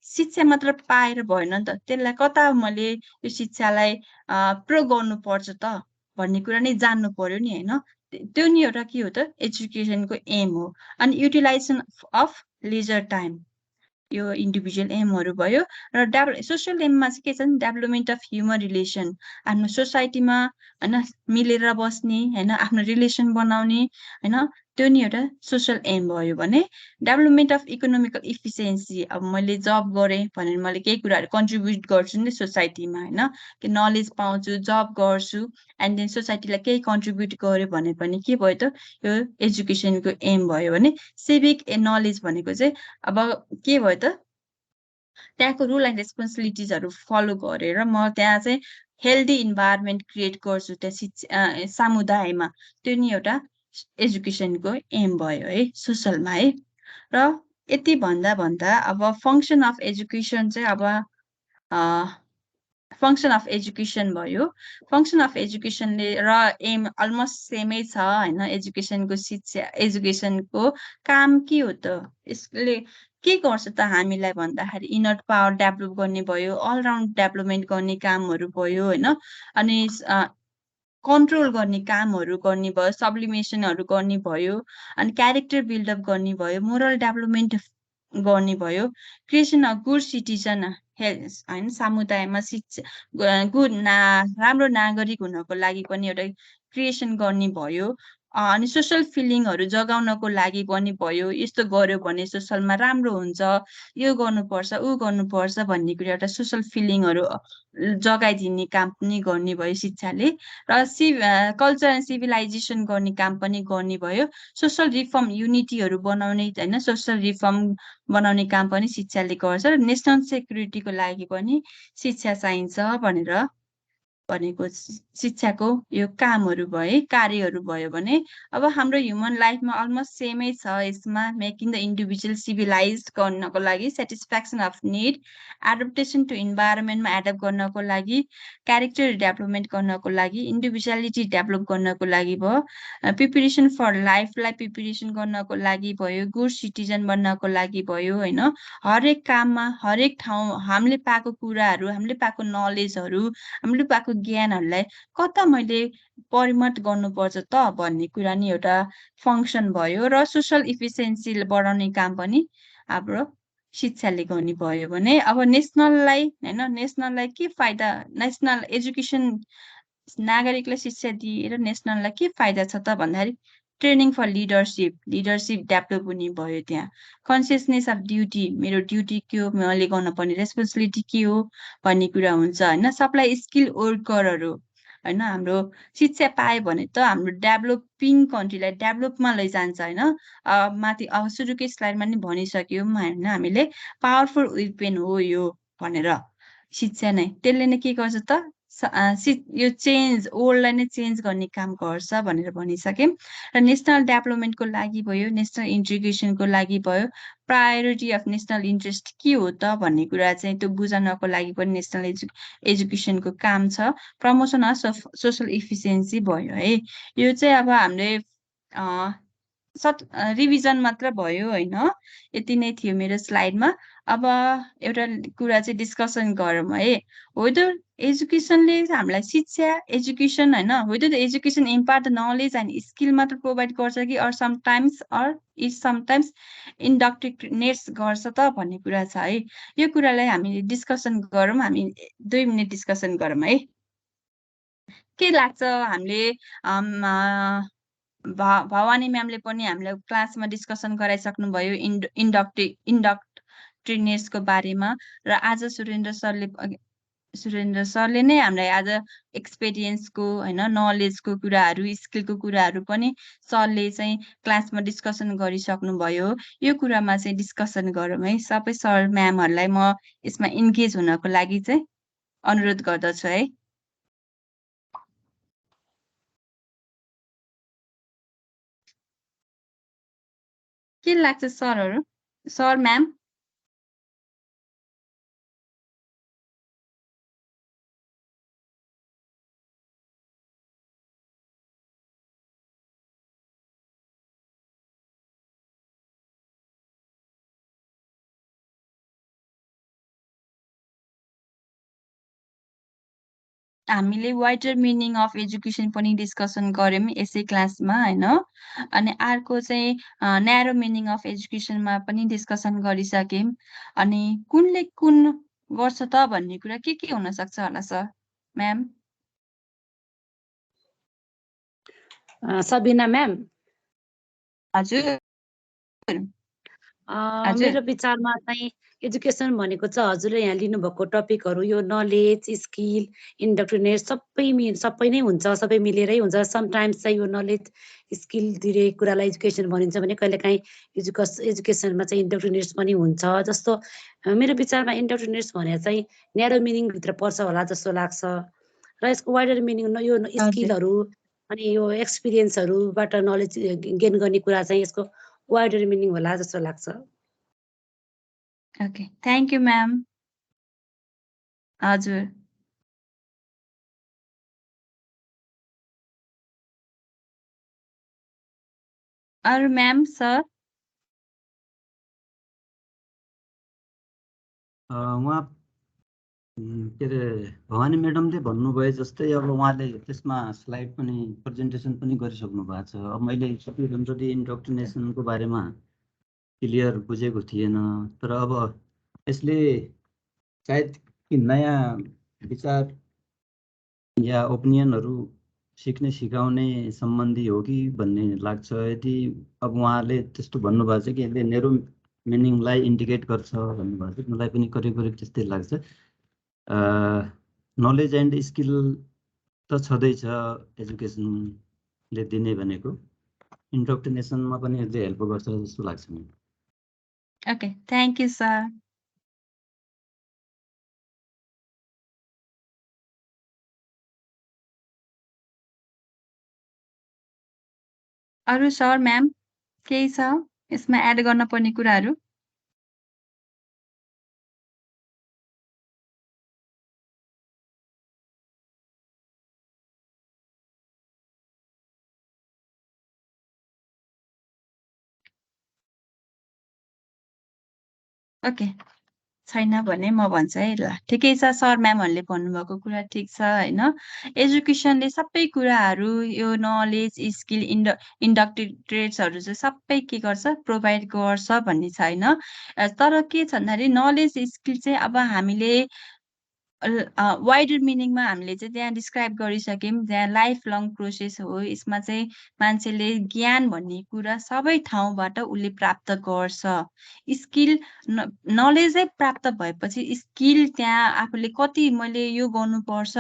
शिक्षा मात्र पाएर भएन नि त, त्यसलाई कता मैले यो शिक्षालाई प्रयोग गर्नुपर्छ त भन्ने कुरा नै जान्नु पर्यो नि होइन, त्यो नि एउटा के हो त एजुकेसनको एम हो। अनि युटिलाइजेसन अफ लेजर टाइम, यो इन्डिभिजुअल एमहरू भयो। र सोसियल एममा चाहिँ के छ नि, डेभलपमेन्ट अफ ह्युमन रिलेसन, आफ्नो सोसाइटीमा होइन मिलेर बस्ने होइन, आफ्नो रिलेसन बनाउने होइन, त्यो नि एउटा सोसियल एम भयो भने। डेभलपमेन्ट अफ इकोनोमिकल इफिसियन्सी, अब मैले जब गरेँ भनेर मैले केही कुराहरू कन्ट्रिब्युट गर्छु नि सोसाइटीमा होइन, कि नलेज पाउँछु, जब गर्छु, एन्ड देन सोसाइटीलाई केही कन्ट्रिब्युट गर्यो भने पनि के भयो त यो एजुकेसनको एम भयो भने। सिभिक नलेज भनेको चाहिँ अब के भयो त, त्यहाँको रुल एन्ड रेस्पोन्सिबिलिटिजहरू फलो गरेर म त्यहाँ चाहिँ हेल्दी इन्भाइरोमेन्ट क्रिएट गर्छु त्यहाँ समुदायमा, त्यो नि एउटा एजुकेसनको एम भयो है सोसलमा है। र यति भन्दा अब फङ्सन अफ एजुकेसन चाहिँ अब फङ्सन अफ एजुकेसन भयो। फङ्सन अफ एजुकेसनले र एम अलमोस्ट सेमै छ होइन। एजुकेसनको शिक्षा, एजुकेसनको काम के हो त, यसले के गर्छ त हामीलाई भन्दाखेरि इनर पावर डेभलप गर्ने भयो, अलराउन्ड डेभलपमेन्ट गर्ने कामहरू भयो होइन, अनि कन्ट्रोल गर्ने कामहरू गर्ने भयो, सब्लिमेसनहरू गर्ने भयो, अनि क्यारेक्टर बिल्डअप गर्ने भयो, मोरल डेभलपमेन्ट गर्ने भयो, क्रिएसन अफ गुड सिटिजन होइन, समुदायमा राम्रो नागरिक हुनको लागि पनि एउटा क्रिएसन गर्ने भयो। अनि सोसल फिलिङहरू जगाउनको लागि पनि भयो, यस्तो गर्यो भने सोसलमा राम्रो हुन्छ, यो गर्नुपर्छ ऊ गर्नुपर्छ भन्ने कुरा एउटा सोसल फिलिङहरू जगाइदिने काम पनि गर्ने भयो शिक्षाले। र कल्चर एन्ड सिभिलाइजेसन गर्ने काम पनि गर्ने भयो। सोसल रिफर्म, युनिटीहरू बनाउने होइन, सोसल रिफर्म बनाउने काम पनि शिक्षाले गर्छ। र नेसनल सेक्युरिटीको लागि पनि शिक्षा चाहिन्छ भनेर भनेको शिक्षाको यो कामहरू भयो, कार्यहरू भयो भने अब हाम्रो ह्युमन लाइफमा अलमोस्ट सेमै छ यसमा। मेकिङ द इन्डिभिजुअल सिभिलाइज गर्नको लागि, satisfaction of need, adaptation to इन्भाइरोमेन्टमा एडप्ट गर्नको लागि, क्यारेक्टर डेभलपमेन्ट गर्नको लागि, इन्डिभिजुअलिटी डेभलप गर्नको लागि भयो, प्रिपेरेसन फर लाइफलाई प्रिपेरेसन गर्नको लागि भयो, गुड सिटिजन बन्नको लागि भयो होइन। हरेक काममा हरेक ठाउँ हामीले पाएको कुराहरू, हामीले पाएको नलेजहरू, हामीले पाएको ज्ञानहरूलाई कता मैले परिमत गर्नुपर्छ त भन्ने कुरा नि एउटा फङ्सन भयो। र सोसल इफिसियन्सी बढाउने काम पनि हाम्रो शिक्षाले गर्ने भयो भने अब नेसनललाई होइन, नेसनललाई के फाइदा, नेसनल एजुकेसन नागरिकलाई शिक्षा दिएर नेसनललाई के फाइदा छ त भन्दाखेरि training for leadership, leadership develop हुने भयो। त्यहाँ कन्सियसनेस अफ ड्युटी, मेरो ड्युटी के हो, मैले गर्नुपर्ने रेस्पोन्सिबिलिटी के हो भन्ने कुरा हुन्छ होइन। सप्लाई स्किल वर्करहरू होइन, हाम्रो शिक्षा पायो भने त हाम्रो डेभलपिङ कन्ट्रीलाई डेभलपमा लैजान्छ होइन। माथि अब सुरुकै स्लाइडमा नि भनिसक्यौँ होइन, हामीले पावरफुल वेपन हो यो भनेर शिक्षा नै। त्यसले नै के गर्छ त यो चेन्ज, वर्ल्डलाई नै चेन्ज गर्ने काम गर्छ भनेर भनिसक्यौँ। र नेसनल डेभलपमेन्टको लागि भयो, नेसनल इन्टिग्रेसनको लागि भयो, प्रायोरिटी अफ नेसनल इन्ट्रेस्ट के हो त भन्ने कुरा चाहिँ त्यो बुझ्नको लागि पनि नेसनल एजुकेसनको काम छ। प्रमोसन अफ सोसल इफिसियन्सी भयो है। यो चाहिँ अब हामीले रिभिजन मात्र भयो होइन। यति नै थियो मेरो स्लाइडमा। अब एउटा कुरा चाहिँ डिस्कसन गरौँ है। वेदर एजुकेसनले हामीलाई शिक्षा, एजुकेसन होइन, whether the education impart the knowledge and skill मात्र प्रोभाइड गर्छ कि इज समटाइम्स इन्डक्ट्रिनेट्स गर्छ त भन्ने कुरा छ है। यो कुरालाई हामीले डिस्कसन गरौँ, हामी 2 मिनट डिस्कसन गरौँ है। के लाग्छ? हामीले भवानी म्यामले पनि हामीलाई क्लासमा डिस्कसन गराइसक्नुभयो इन्डक्ट्रिनेट्सको बारेमा। र आज सुरेन्द्र सरले नै हामीलाई आज एक्सपिरियन्सको होइन, नलेजको कुराहरू, स्किलको कुराहरू पनि सरले चाहिँ क्लासमा डिस्कसन गरिसक्नुभयो। यो कुरामा चाहिँ डिस्कसन गरौँ है। सबै सर म्यामहरूलाई म यसमा इन्गेज हुनको लागि चाहिँ अनुरोध गर्दछु है। के लाग्छ सरहरू, सर म्याम? हामीले वाइडर मिनिङ अफ एजुकेसन पनि डिस्कसन गऱ्यौँ यसै क्लासमा होइन। अनि अर्को चाहिँ न्यारो मिनिङ अफ एजुकेसनमा पनि डिस्कसन गरिसक्यौँ। अनि कुनले कुन गर्छ त भन्ने कुरा के हुनसक्छ होला सर म्याम? सबिना म्याम? हजुर। मेरो विचारमा चाहिँ एजुकेसन भनेको चाहिँ हजुरले यहाँ लिनुभएको टपिकहरू, यो नलेज, स्किल, इन्डक्ट्रिनेट सबै नै हुन्छ, सबै मिलेरै हुन्छ। समटाइम्स चाहिँ यो नलेज स्किल दिने कुरालाई एजुकेसन भनिन्छ भने कहिलेकाहीँ एजुकेसनमा चाहिँ इन्डक्ट्रिनेट्स पनि हुन्छ। जस्तो मेरो विचारमा इन्डक्ट्रिनेट्स भने चाहिँ न्यारो मिनिङभित्र पर्छ होला जस्तो लाग्छ। र यसको वाइडर मिनिङ यो स्किलहरू अनि यो एक्सपिरियन्सहरूबाट नलेज गेन गर्ने कुरा चाहिँ यसको वाइडर मिनिङ होला जस्तो लाग्छ। Okay, thank you ma'am. हजुर। अरू म्याम, सर? उहाँ के अरे भवानी म्याडमले भन्नुभयो जस्तै अब उहाँले त्यसमा स्लाइड पनि प्रेजेन्टेसन पनि गरिसक्नु भएको छ। अब मैले सबैभन्दा इन्डक्ट्रिनेसनको बारेमा क्लियर बुझेको थिएन। तर अब यसले सायद कि नयाँ विचार या ओपिनियनहरू सिक्ने सिकाउने सम्बन्धी हो कि भन्ने लाग्छ। यदि अब उहाँले त्यस्तो भन्नुभएको छ कि यसले नेरो मिनिङलाई इन्डिकेट गर्छ भन्नुभएको छ, मलाई पनि करिब त्यस्तै लाग्छ। नलेज एन्ड स्किल त छँदैछ एजुकेसनले दिने भनेको, इन्डक्ट्रिनेसनमा पनि यसले हेल्प गर्छ जस्तो लाग्छ मलाई। Okay, thank you sir. अरू सर म्याम केही छ यसमा एड गर्न पर्ने कुराहरू? ओके, छैन भने म भन्छु है ल। ठिकै छ, सर म्यामहरूले भन्नुभएको कुरा ठिक छ होइन। एजुकेसनले सबै कुराहरू यो नलेज स्किल इन्डक्टिभ ट्रेड्सहरू चाहिँ सबै के गर्छ प्रोभाइड गर्छ भन्ने छ होइन। तर के छ भन्दाखेरि नलेज स्किल चाहिँ अब हामीले वाइडर मिनिङमा हामीले चाहिँ त्यहाँ डिस्क्राइब गरिसक्यौँ। त्यहाँ लाइफ लङ प्रोसेस हो। यसमा चाहिँ मान्छेले ज्ञान भन्ने कुरा सबै ठाउँबाट उसले प्राप्त गर्छ। स्किल नलेजै प्राप्त भएपछि स्किल त्यहाँ आफूले कति मैले यो गर्नुपर्छ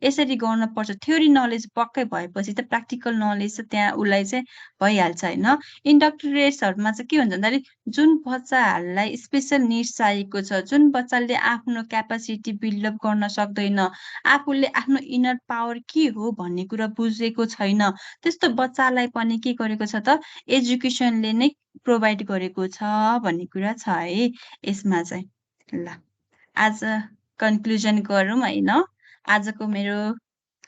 यसरी गर्नुपर्छ थ्योरी नलेज पक्कै भएपछि त प्र्याक्टिकल नलेज चाहिँ त्यहाँ उसलाई चाहिँ भइहाल्छ होइन। इन्डक्टरेट्सहरूमा चाहिँ के हुन्छ भन्दाखेरि जुन बच्चाहरूलाई स्पेसल निड्स चाहिएको छ, जुन बच्चाले आफ्नो क्यापासिटी बिल्डअप गर्न सक्दैन, आफूले आफ्नो इनर पावर के हो भन्ने कुरा बुझेको छैन, त्यस्तो बच्चालाई पनि के गरेको छ त एजुकेसनले नै प्रोभाइड गरेको छ भन्ने कुरा छ है यसमा चाहिँ। ल आज कन्क्लुजन गरौँ होइन।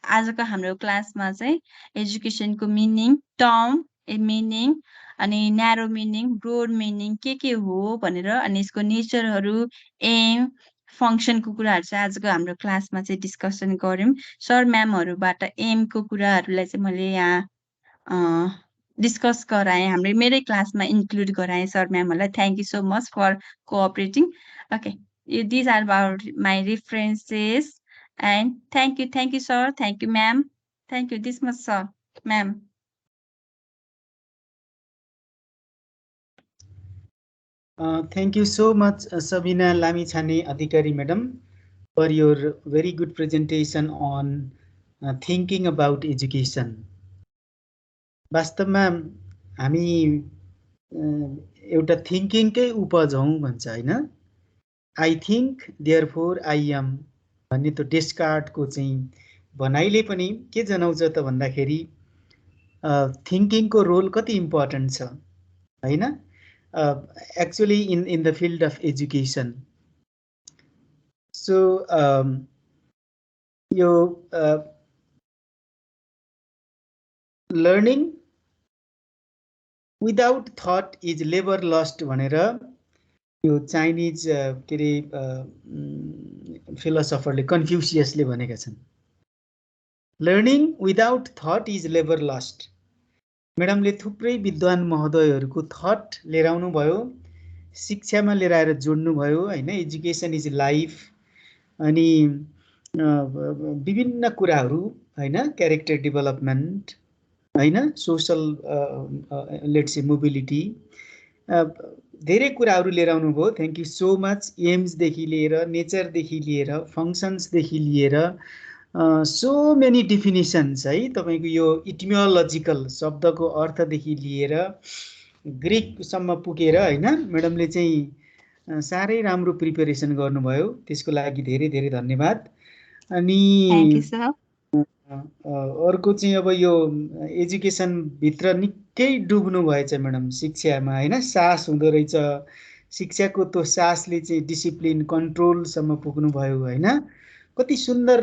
आजको हाम्रो क्लासमा चाहिँ एजुकेसनको मिनिङ, टर्म मिनिङ अनि न्यारो मिनिङ, ब्रोड मिनिङ के हो भनेर अनि यसको नेचरहरू, एम, फङ्सनको कुराहरू चाहिँ आजको हाम्रो क्लासमा चाहिँ डिस्कसन गऱ्यौँ। सर म्यामहरूबाट एमको कुराहरूलाई चाहिँ मैले यहाँ डिस्कस गराएँ, हाम्रो मेरै क्लासमा इन्क्लुड गराएँ सर म्यामहरूलाई। Thank you so much for cooperating. Okay, these are about my references and thank you sir, thank you ma'am, thank you this much sir ma'am. Thank you so much, Sabina Lamichhane Adhikari Madam, for your very good presentation on thinking about education. वास्तवमा हामी एउटा थिङ्किङकै उपज हौँ भन्छ होइन। I think therefore I am भन्ने त डेस्कार्टको चाहिँ भनाइले पनि के जनाउँछ त भन्दाखेरि थिङ्किङको रोल कति इम्पोर्टेन्ट छ होइन। Actually in the field of education. So learning without thought is labor lost भनेर यो चाइनिज के अरे फिलोसफरले कन्फ्युसियसले भनेका छन्। Learning without thought is labour lost. म्याडमले थुप्रै विद्वान महोदयहरूको थट लिएर आउनुभयो, शिक्षामा लिएर आएर जोड्नुभयो होइन। एजुकेसन इज लाइफ अनि विभिन्न कुराहरू होइन, क्यारेक्टर डेभलपमेन्ट होइन, सोसल लेट्स से मोबिलिटी, धेरै कुराहरू लिएर आउनुभयो। Thank you so much. एम्सदेखि लिएर नेचरदेखि लिएर फङ्सन्सदेखि लिएर सो मेनी डिफिनिसन्स है। तपाईँको यो इटिमियोलोजिकल शब्दको अर्थदेखि लिएर ग्रिकसम्म पुगेर होइन, म्याडमले चाहिँ साह्रै राम्रो प्रिपेरेसन गर्नुभयो, त्यसको लागि धेरै धेरै धन्यवाद। अनि अर्को चाहिँ अब यो एजुकेसनभित्र निकै डुब्नु भएछ म्याडम शिक्षामा होइन। सास हुँदो रहेछ, शिक्षाको त्यो सासले चाहिँ डिसिप्लिन कन्ट्रोलसम्म पुग्नुभयो होइन। कति सुन्दर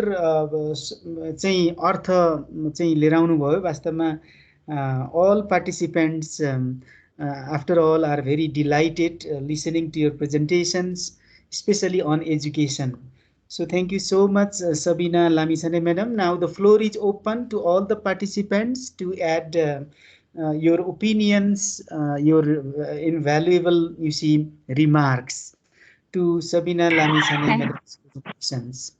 चाहिँ अर्थ चाहिँ लिएर आउनुभयो। वास्तवमा all participants after all are very delighted listening to your presentations, especially on education. So thank you so much, Sabina Lamichhane Madam. Now the floor is open to all the participants to add your opinions, your invaluable, you see, remarks to Sabina Lamichhane Madam's presentations.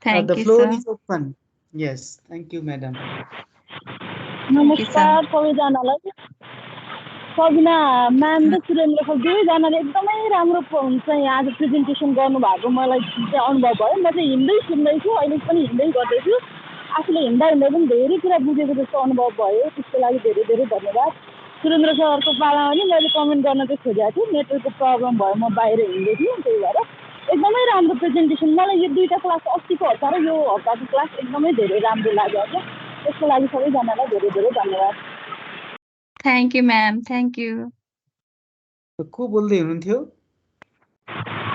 The floor is open. Yes, thank you, Madam. नमस्कार सबैजनालाई। Sabina ma'am र Surendra sir दुवैजनाले एकदमै राम्रो चाहिँ आज presentation गर्नुभएको मलाई चाहिँ अनुभव भयो। म चाहिँ हिँड्दै सुन्दैछु, अहिले पनि हिँड्दै गर्दैछु। आफूले हिँड्दा हिँड्दै पनि धेरै कुरा बुझेको जस्तो अनुभव भयो, त्यसको लागि धेरै धेरै धन्यवाद। सुरेन्द्र सरको पालामा पनि मैले कमेन्ट गर्न चाहिँ खोजेको थिएँ, नेटवर्कको प्रब्लम भयो, म बाहिर हिँड्दै थिएँ, त्यही भएर एकदमै राम्रो प्रेजेन्टेसन। मलाई यो दुईवटा क्लास अस्तिको हप्ता र यो हप्ताको क्लास एकदमै धेरै राम्रो लाग्यो। त्यसको लागि सबैजनालाई धेरै धेरै धन्यवाद। Thank you, ma'am. Thank you. को बोल्दै हुनुहुन्थ्यो?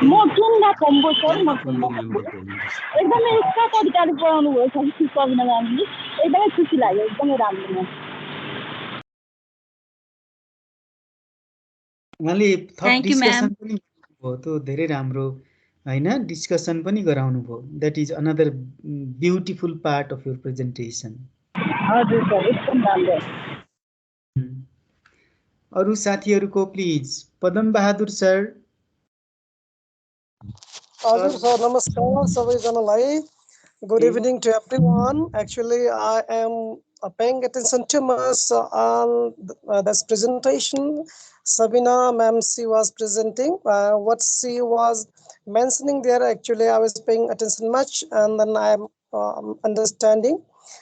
म टुङ्गा खम्बो सर, म खम्बो मेम्बर हुनुहुन्छ। एकदमै सात अधिकारी पढाउनु भयो सर सबिना म्यामले, एकदमै खुसी लाग्यो, एकदमै राम्रो म्याम। उहाँले थप Thank you, डिस्कसन ma'am. पनि गर्नुभयो, त्यो धेरै राम्रो हैन, डिस्कसन पनि गराउनु भयो। That is another beautiful part of your presentation. हजुर सर, एकदम राम्रो। अरू साथीहरूको प्लिज, पदम बहादुर सर। हजुर सर, नमस्कार सबैजनालाई। Good evening to everyone. Actually, I am paying attention too much on this presentation. Sabina ma'am, she was presenting what she was mentioning there. Actually, I was paying attention much, and then I am understanding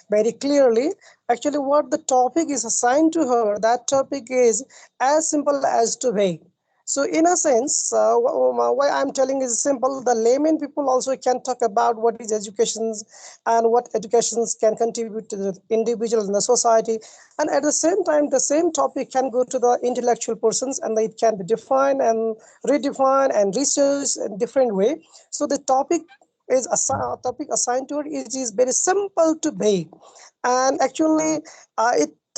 very clearly. Actually, what the topic is assigned to her, that topic is as simple as to weigh. So in a sense, why I'm telling is simple. The layman people also can talk about what is education and what educations can contribute to the individual in the society. And at the same time, the same topic can go to the intellectual persons, and it can be defined and redefined and researched in different way. So the topic is a topic assigned to it is very simple to be. And actually,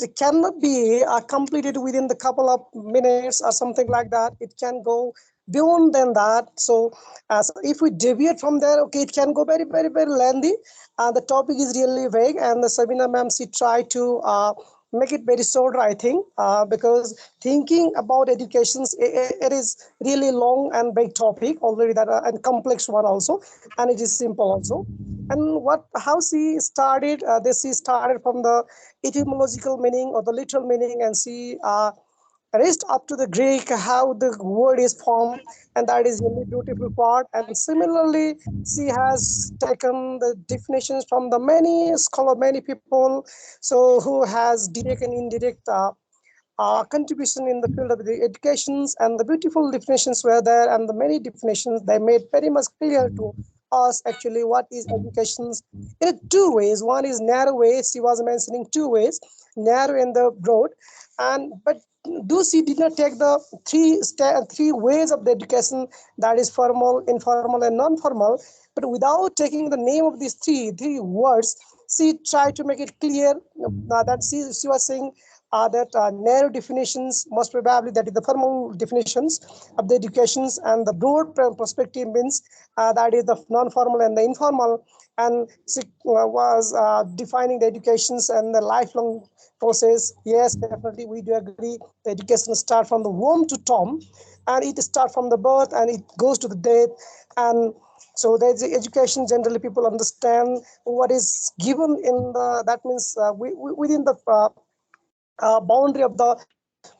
it cannot be completed within the couple of minutes or something like that. It can go beyond than that. So if we deviate from there, okay, it can go very, very, very lengthy. The topic is really vague, and the Sabina ma'am, she tried to make it very short, I think, because thinking about educations, it is really long and big topic already, that and complex one also, and it is simple also. And how she started, she started from the etymological meaning or the literal meaning, and she raised up to the Greek how the word is formed, and that is really beautiful part. And similarly, she has taken the definitions from the many scholar, many people, so who has direct and indirect contribution in the field of the educations, and the beautiful definitions were there, and the many definitions they made very much clear to us actually what is educations in two ways. One is narrow ways. She was mentioning two ways, narrow and the broad. And but do she did not take the three ways of the education, that is formal, informal, and non-formal. But without taking the name of these three words, she tried to make it clear that she was saying that narrow definitions, most probably that is the formal definitions of the educations, and the broad perspective means that is the non-formal and the informal. And she was defining the educations and the lifelong process. Yes, definitely we do agree. The education starts from the womb to tomb, and it starts from the birth and it goes to the death. And so there's the education. Generally, people understand what is given in the, that means within the boundary of the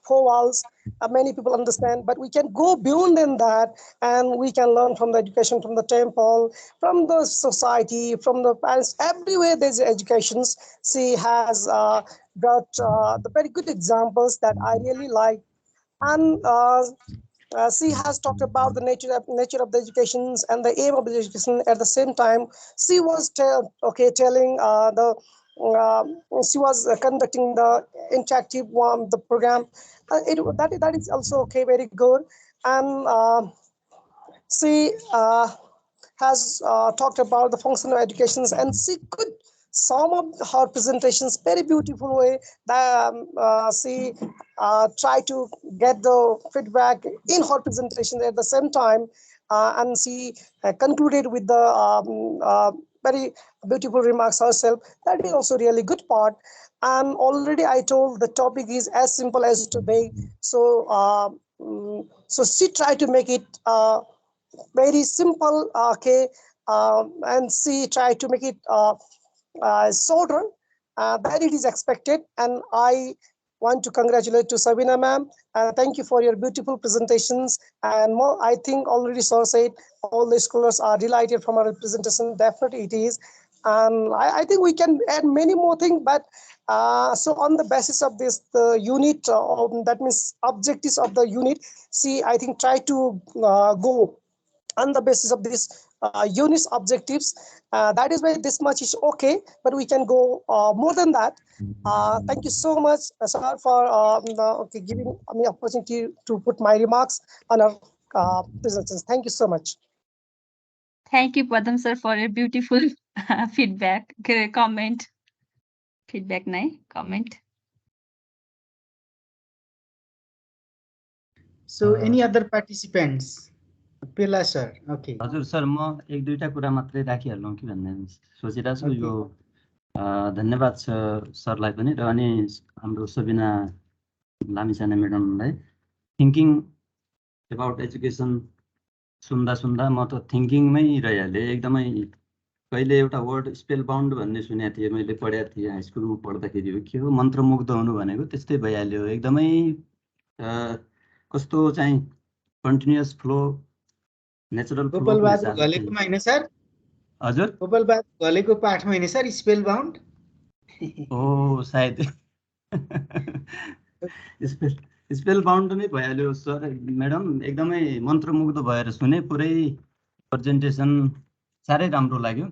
four walls. Many people understand, but we can go beyond than that, and we can learn from the education, from the temple, from the society, from the parents. Everywhere there's educations. She has got the very good examples that I really like. And she has talked about the nature of the educations and the aim of the education. At the same time, she was telling uh, she was conducting the interactive one, the program. That is also okay, very good. And she has talked about the function of educations, and she could sum up her presentations very beautiful way. That she tried to get the feedback in her presentation at the same time, and she concluded with the very beautiful remarks herself. That is also really good part. And already I told the topic is as simple as to be. So so she tried to make it very simple, okay, and she tried to make it shorter than it is expected. And I want to congratulate to Sabina ma'am. Thank you for your beautiful presentations. And more, I think already Sir said all the scholars are delighted from our presentation. Definitely it is. And I think we can add many more things, but so on the basis of this, the unit, that means objectives of the unit, see, I think try to go on the basis of this units objectives. That is why this much is okay, but we can go more than that. Thank you so much, sir, for giving me opportunity to put my remarks on our presentations. Thank you so much. Thank you, Padam sir, for your beautiful feedback, comment. Feedback, nahi, comment. So any other participants? Pela sir, okay. हजुर sir, म एक दुईटा कुरा मात्रै राखिहालौँ कि भन्ने सोचिरहेको छु। यो धन्यवाद सरलाई पनि र अनि हाम्रो सबिना लामिछाने म्याडमलाई। थिङ्किङ एबाउट एजुकेसन सुन्दा सुन्दा म त थिङ्किङमै रहिहालेँ एकदमै। कहिले एउटा वर्ड स्पेल बाउन्ड भन्ने सुनेको थिएँ, मैले पढेको थिएँ हाई स्कुलमा पढ्दाखेरि। हो के हो मन्त्रमुग्ध हुनु भनेको, त्यस्तै भइहाल्यो। एकदमै कस्तो चाहिँ continuous flow, natural flow Gopal Bahadur घलेकोमा हैन सर? हजुर, गोपाल बहादुर घलेको पाठमा हैन सर स्पेल बाउन्ड? ओ सायद स्पेल बाउन्ड नै भइहाल्यो सर। म्याडम एकदमै मन्त्रमुग्ध भएर सुने, पुरै प्रेजेन्टेसन साह्रै राम्रो लाग्यो।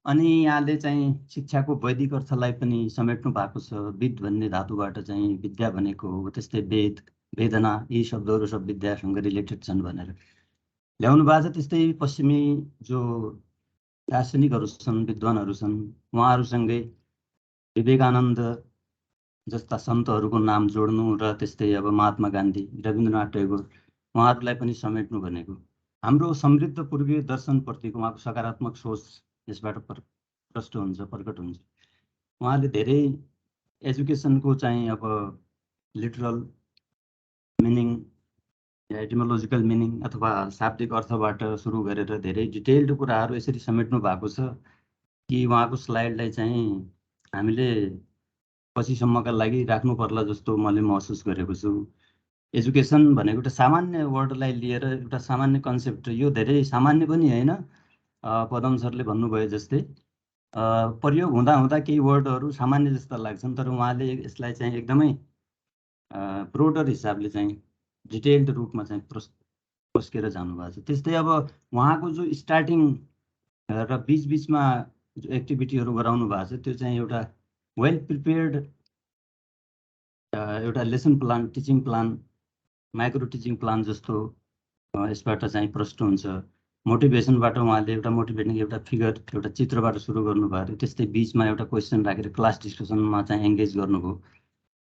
अनि यहाँले चाहिँ शिक्षाको वैदिक अर्थलाई पनि समेट्नु भएको छ। विद भन्ने धातुबाट चाहिँ विद्या भनेको हो, त्यस्तै वेद, वेदना, यी शब्दहरू सब विद्यासँग रिलेटेड छन् भनेर ल्याउनु भएको छ। त्यस्तै पश्चिमी जो दार्शनिकहरू छन्, विद्वानहरू छन्, उहाँहरूसँगै विवेकानन्द जस्ता सन्तहरूको नाम जोड्नु र त्यस्तै अब महात्मा गान्धी, रविन्द्रनाथ टैगोर, उहाँहरूलाई पनि समेट्नु भनेको हाम्रो समृद्ध पूर्वीय दर्शनप्रतिको उहाँको सकारात्मक सोच यसबाट प्रष्ट हुन्छ, प्रकट हुन्छ। उहाँले धेरै एजुकेसनको चाहिँ अब लिटरल मिनिङ, एटिमोलोजिकल मिनिङ अथवा शाब्दिक अर्थबाट सुरु गरेर धेरै डिटेल्ड कुराहरू यसरी समेट्नु भएको छ कि उहाँको स्लाइडलाई चाहिँ हामीले पछिसम्मका लागि राख्नु पर्ला जस्तो मैले महसुस गरेको छु। एजुकेसन भनेको एउटा सामान्य वर्डलाई लिएर एउटा सामान्य कन्सेप्ट, यो धेरै सामान्य पनि होइन। पदम सरले भन्नुभयो जस्तै प्रयोग हुँदा हुँदा केही वर्डहरू सामान्य जस्ता लाग्छन्, तर उहाँले यसलाई चाहिँ एकदमै ब्रोडर हिसाबले चाहिँ डिटेल्ड रूपमा चाहिँ पस्केर जानुभएको छ। त्यस्तै अब उहाँको जो स्टार्टिङ र बिचबिचमा जो एक्टिभिटीहरू गराउनु भएको छ, त्यो चाहिँ एउटा वेल प्रिपेयर्ड एउटा lesson plan, teaching plan, micro teaching plan जस्तो यसबाट चाहिँ प्रष्ट हुन्छ। मोटिभेसनबाट उहाँले एउटा मोटिभेटिङ एउटा फिगर, एउटा चित्रबाट सुरु गर्नुभएको थियो। त्यस्तै बिचमा एउटा क्वेसन राखेर क्लास डिस्कसनमा चाहिँ एङ्गेज गर्नुभयो।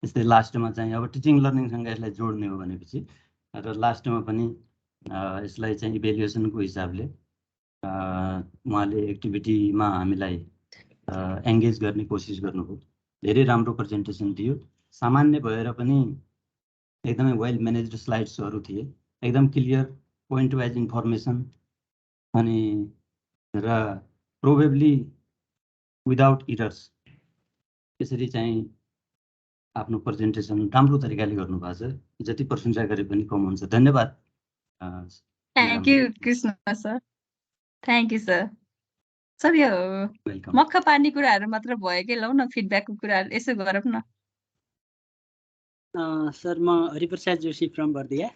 त्यस्तै लास्टमा चाहिँ अब टिचिङ लर्निङसँग यसलाई जोड्ने हो भनेपछि र लास्टमा पनि यसलाई चाहिँ इभ्यालुएसनको हिसाबले उहाँले एक्टिभिटीमा हामीलाई एङ्गेज गर्ने कोसिस गर्नुभयो। धेरै राम्रो प्रेजेन्टेसन दियो। सामान्य भएर पनि एकदमै वेल म्यानेज्ड स्लाइड्सहरू थिए, एकदम क्लियर पोइन्ट वाइज इन्फर्मेसन, अनि र प्रोबेबली विदाउट इरर्स यसरी चाहिँ आफ्नो प्रेजेन्टेसन राम्रो तरिकाले गर्नुभएको छ। जति प्रशंसा गरे पनि कम हुन्छ। धन्यवाद। Thank you Krishna sir, thank you sir. Sir यो मक्खा पार्ने कुराहरू मात्र भयो कि, लौ न फिडब्याकको कुराहरू यसो गरौँ न। सर म Hariprasad Joshi from Bardiya.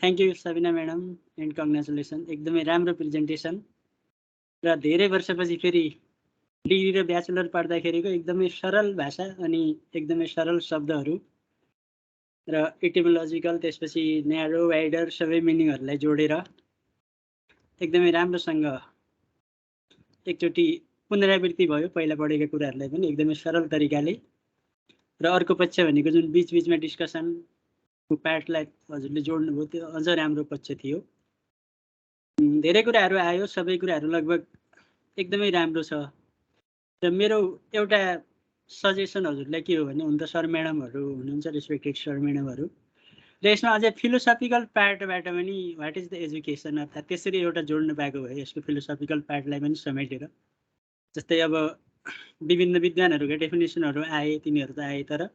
Thank you Sabina madam and congratulation, एकदमै राम्रो प्रेजेन्टेसन। र धेरै वर्षपछि फेरि डिग्री र ब्याचलर पढ्दाखेरिको एकदमै सरल भाषा अनि एकदमै सरल शब्दहरू र एटिमोलोजिकल, त्यसपछि न्यारो, वाइडर सबै मिनिङहरूलाई जोडेर एकदमै राम्रोसँग एकचोटि पुनरावृत्ति भयो पहिला पढेका कुराहरूलाई पनि एकदमै सरल तरिकाले। र अर्को पक्ष भनेको जुन बिचबिचमा डिस्कसनको पार्टलाई हजुरले जोड्नुभयो, त्यो अझ राम्रो पक्ष थियो। धेरै कुराहरू आयो, सबै कुराहरू लगभग एकदमै राम्रो छ। र मेरो एउटा सजेसन हजुरलाई के हो भने, हुन त सर म्याडमहरू हुनुहुन्छ, रेस्पेक्टेड सर म्याडमहरू, र यसमा अझै फिलोसफिकल पार्टबाट पनि वाट इज द एजुकेसन अर्थात् त्यसरी एउटा जोड्नु पाएको भए यसको फिलोसफिकल पार्टलाई पनि समेटेर। जस्तै अब विभिन्न विद्वानहरूका डेफिनेसनहरू आए, तिनीहरू त आए, तर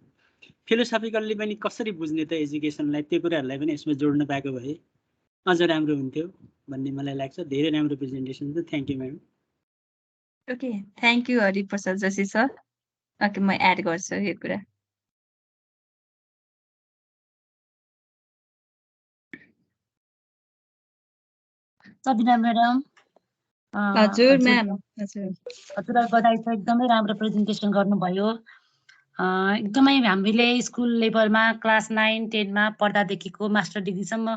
फिलोसफिकल्ली पनि कसरी बुझ्ने त एजुकेसनलाई, त्यो कुराहरूलाई पनि यसमा जोड्नु पाएको भए अझ राम्रो हुन्थ्यो भन्ने मलाई लाग्छ। धेरै राम्रो प्रेजेन्टेसन थियो, thank you madam. Okay, thank you Hariprasad Joshi sir. Okay, म एड गर्छु यो कुरा। सबिना म्याडम हजुर म्याम हजुर हजुरलाई बधाई छ, एकदमै राम्रो प्रेजेन्टेसन गर्नुभयो। एकदमै हामीले स्कुल लेभलमा क्लास 9, 10मा पढ्दादेखिको मास्टर डिग्रीसम्म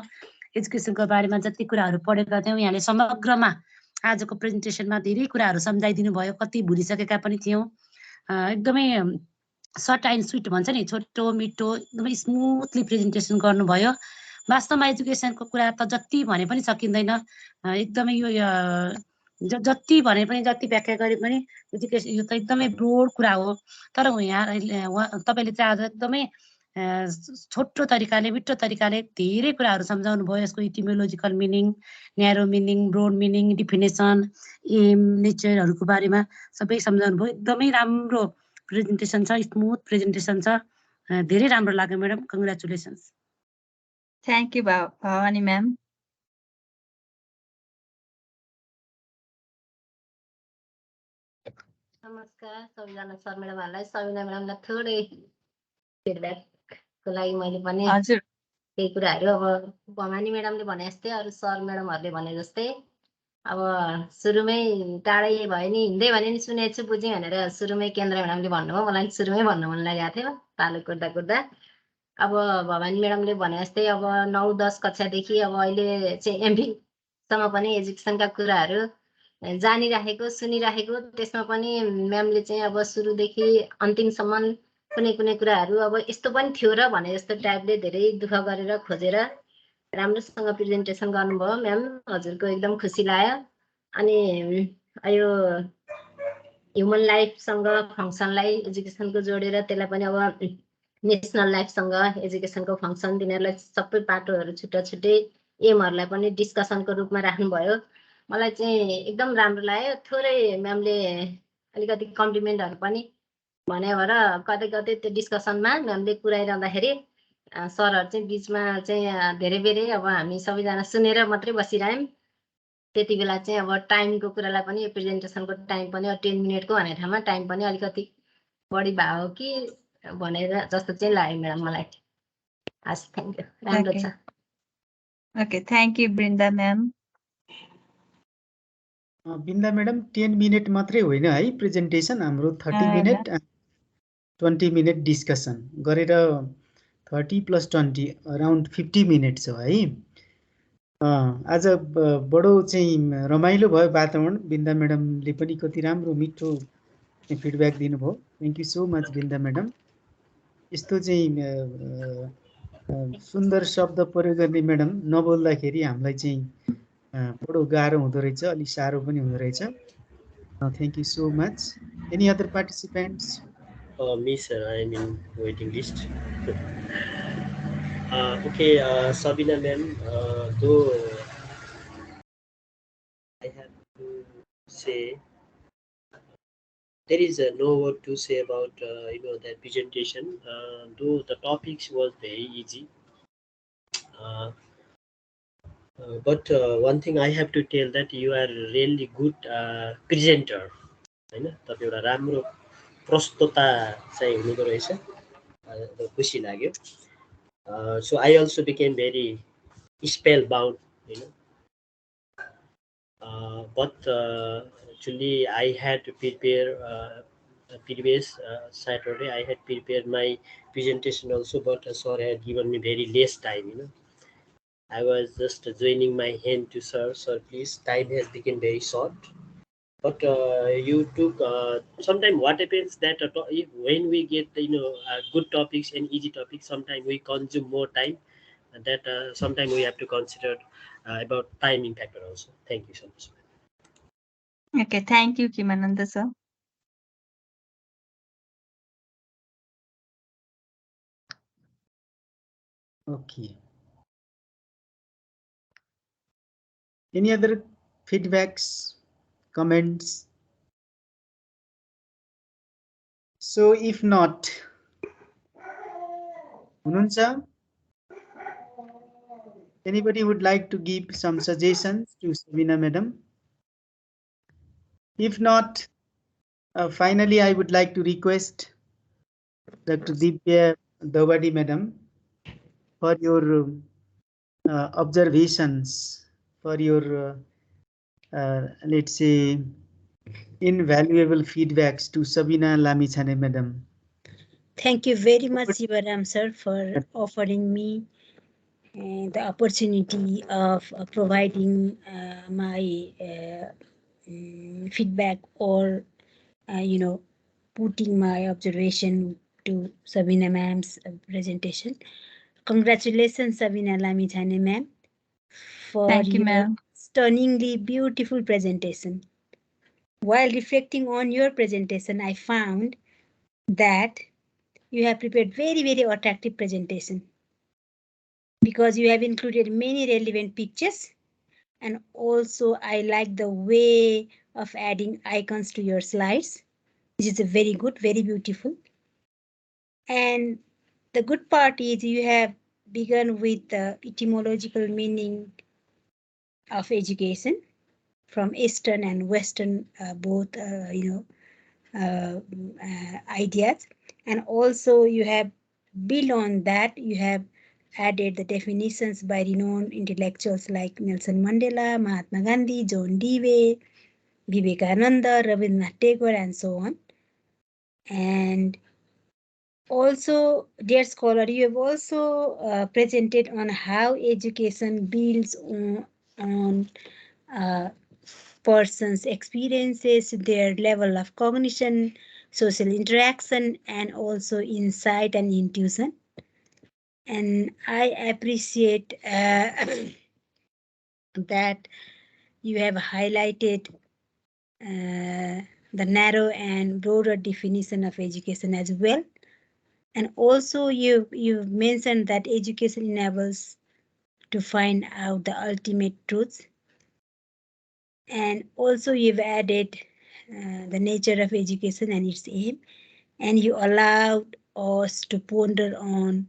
एजुकेसनको बारेमा जति कुराहरू पढेका थियौँ, यहाँले समग्रमा आजको प्रेजेन्टेसनमा धेरै कुराहरू सम्झाइदिनु भयो, कति भुलिसकेका पनि थियौँ। एकदमै सर्ट एन्ड स्विट भन्छ नि, छोटो मिठो एकदमै स्मुथली प्रेजेन्टेसन गर्नुभयो। वास्तवमा एजुकेसनको कुरा त जति भने पनि सकिँदैन, एकदमै यो जति भने पनि जति व्याख्या गरे पनि एजुकेसन यो त एकदमै ब्रोड कुरा हो। तर यहाँ तपाईँले चाहिँ आज एकदमै छोटो तरिकाले मिठो तरिकाले धेरै कुराहरू सम्झाउनु भयो। यसको etymological meaning, narrow meaning, broad meaning, definition, aim, नेचरहरूको बारेमा सबै सम्झाउनु भयो। एकदमै राम्रो प्रेजेन्टेसन छ, स्मुथ प्रेजेन्टेसन छ, धेरै राम्रो लाग्यो madam, congratulations. Thank you Bhawani ma'am. नमस्कार सबैजना सर म्याडमहरूलाई। सबिना म्याडमलाई थोरै फिडब्याकको लागि मैले पनि हजुर केही कुराहरू अब भवानी म्याडमले भने जस्तै अरू सर म्याडमहरूले भने जस्तै अब सुरुमै टाढै भयो नि, हिँड्दै भने नि सुनेको छु बुझेँ भनेर सुरुमै केन्द्र म्याडमले भन्नुभयो, मलाई सुरुमै भन्नु मन लागेको थियो तालु कुर्दा कुर्दा। अब भवानी म्याडमले भने जस्तै अब 9-10 कक्षादेखि अब अहिले चाहिँ एमफिलसम्म पनि एजुकेसनका कुराहरू जानिराखेको सुनिराखेको, त्यसमा पनि म्यामले चाहिँ अब सुरुदेखि अन्तिमसम्म कुनै कुनै कुराहरू अब यस्तो पनि थियो र भने जस्तो टाइपले धेरै दुःख गरेर खोजेर राम्रोसँग प्रेजेन्टेसन गर्नुभयो म्याम। हजुरको एकदम खुसी लाग्यो। अनि यो ह्युमन लाइफसँग फङ्सनलाई एजुकेसनको जोडेर त्यसलाई पनि अब नेसनल लाइफसँग एजुकेसनको फङ्सन तिनीहरूलाई सबै पाटोहरू छुट्टा छुट्टै एमहरूलाई पनि डिस्कसनको रूपमा राख्नुभयो। मलाई चाहिँ एकदम राम्रो लाग्यो। थोरै म्यामले अलिकति कम्प्लिमेन्टहरू पनि भने भएर कतै कतै त्यो डिस्कसनमा म्यामले पुऱ्याइरहँदाखेरि सरहरू चाहिँ बिचमा चाहिँ धेरै बेरै अब हामी सबैजना सुनेर मात्रै बसिरह्यौँ। त्यति बेला चाहिँ अब टाइमको कुरालाई पनि यो प्रेजेन्टेसनको टाइम पनि 10 मिनटको भन्ने ठाउँमा टाइम पनि अलिकति बढी भयो कि भनेर जस्तो चाहिँ लाग्यो म्याडम मलाई। हस्, थ्याङ्क यू, राम्रो छ। Okay, thank you Brinda ma'am. Binda madam 10 minute मात्रै होइन है प्रेजेन्टेसन, हाम्रो 30 मिनट 20 मिनट डिस्कसन गरेर 30 + 20 अराउन्ड 50 मिनट छ है। आज बडो चाहिँ रमाइलो भयो वातावरण। बिन्दा म्याडमले पनि कति राम्रो मिठो फिडब्याक दिनुभयो। Thank you so much Binda madam. यस्तो चाहिँ सुन्दर शब्द प्रयोग गर्ने म्याडम नबोल्दाखेरि हामीलाई चाहिँ बडो गाह्रो हुँदो रहेछ, अलिक साह्रो पनि हुँदो रहेछ। Thank you so much. Any other participants? Me sir, I am in waiting list. Okay, Sabina ma'am, though I have to say there is no word to say about that presentation. Though the topics was very easy, but one thing I have to tell that you are really good presenter. हैन, तपाईं एउटा राम्रो प्रस्तुता चाहिँ हुनुहुँदो रहेछ, खुसी लाग्यो। So I also became very spellbound, but actually I had to prepare previous Saturday I had prepared my presentation also, but sir had given me very less time. I was just joining my hand to sir, please, time has become very short. But you took sometimes what happens that if when we get good topics and easy topics, sometimes we consume more time, and that sometimes we have to consider about timing factor also. Thank you so much. Okay, thank you Kimananda sir. Okay. Any other feedbacks, comments? So if not, hununcha, anybody would like to give some suggestions to Sabina madam? If not, finally I would like to request Dr. Divya Dawadi madam for your observations, for your let's say, invaluable feedbacks to Sabina Lamichhane, madam. Thank you very much, Sivaram sir, for offering me the opportunity of providing my feedback or putting my observation to Sabina ma'am's presentation. Congratulations, Sabina Lamichhane ma'am, for Thank you, your ma'am. stunningly beautiful presentation. While reflecting on your presentation, I found that you have prepared very, very attractive presentation because you have included many relevant pictures, and also I like the way of adding icons to your slides. This is a very good, very beautiful. And the good part is you have begun with the etymological meaning of education from Eastern and Western both ideas, and also you have built on that. You have added the definitions by renowned intellectuals like Nelson Mandela, Mahatma Gandhi, John Dewey, Vivekananda, Rabindranath Tagore, and so on. And also, dear scholar, you have also presented on how education builds on person's experiences, their level of cognition, social interaction, and also insight and intuition. And I appreciate that you have highlighted the narrow and broader definition of education as well. And also you've mentioned that education enables to find out the ultimate truth. And also you've added the nature of education and its aim, and you allowed us to ponder on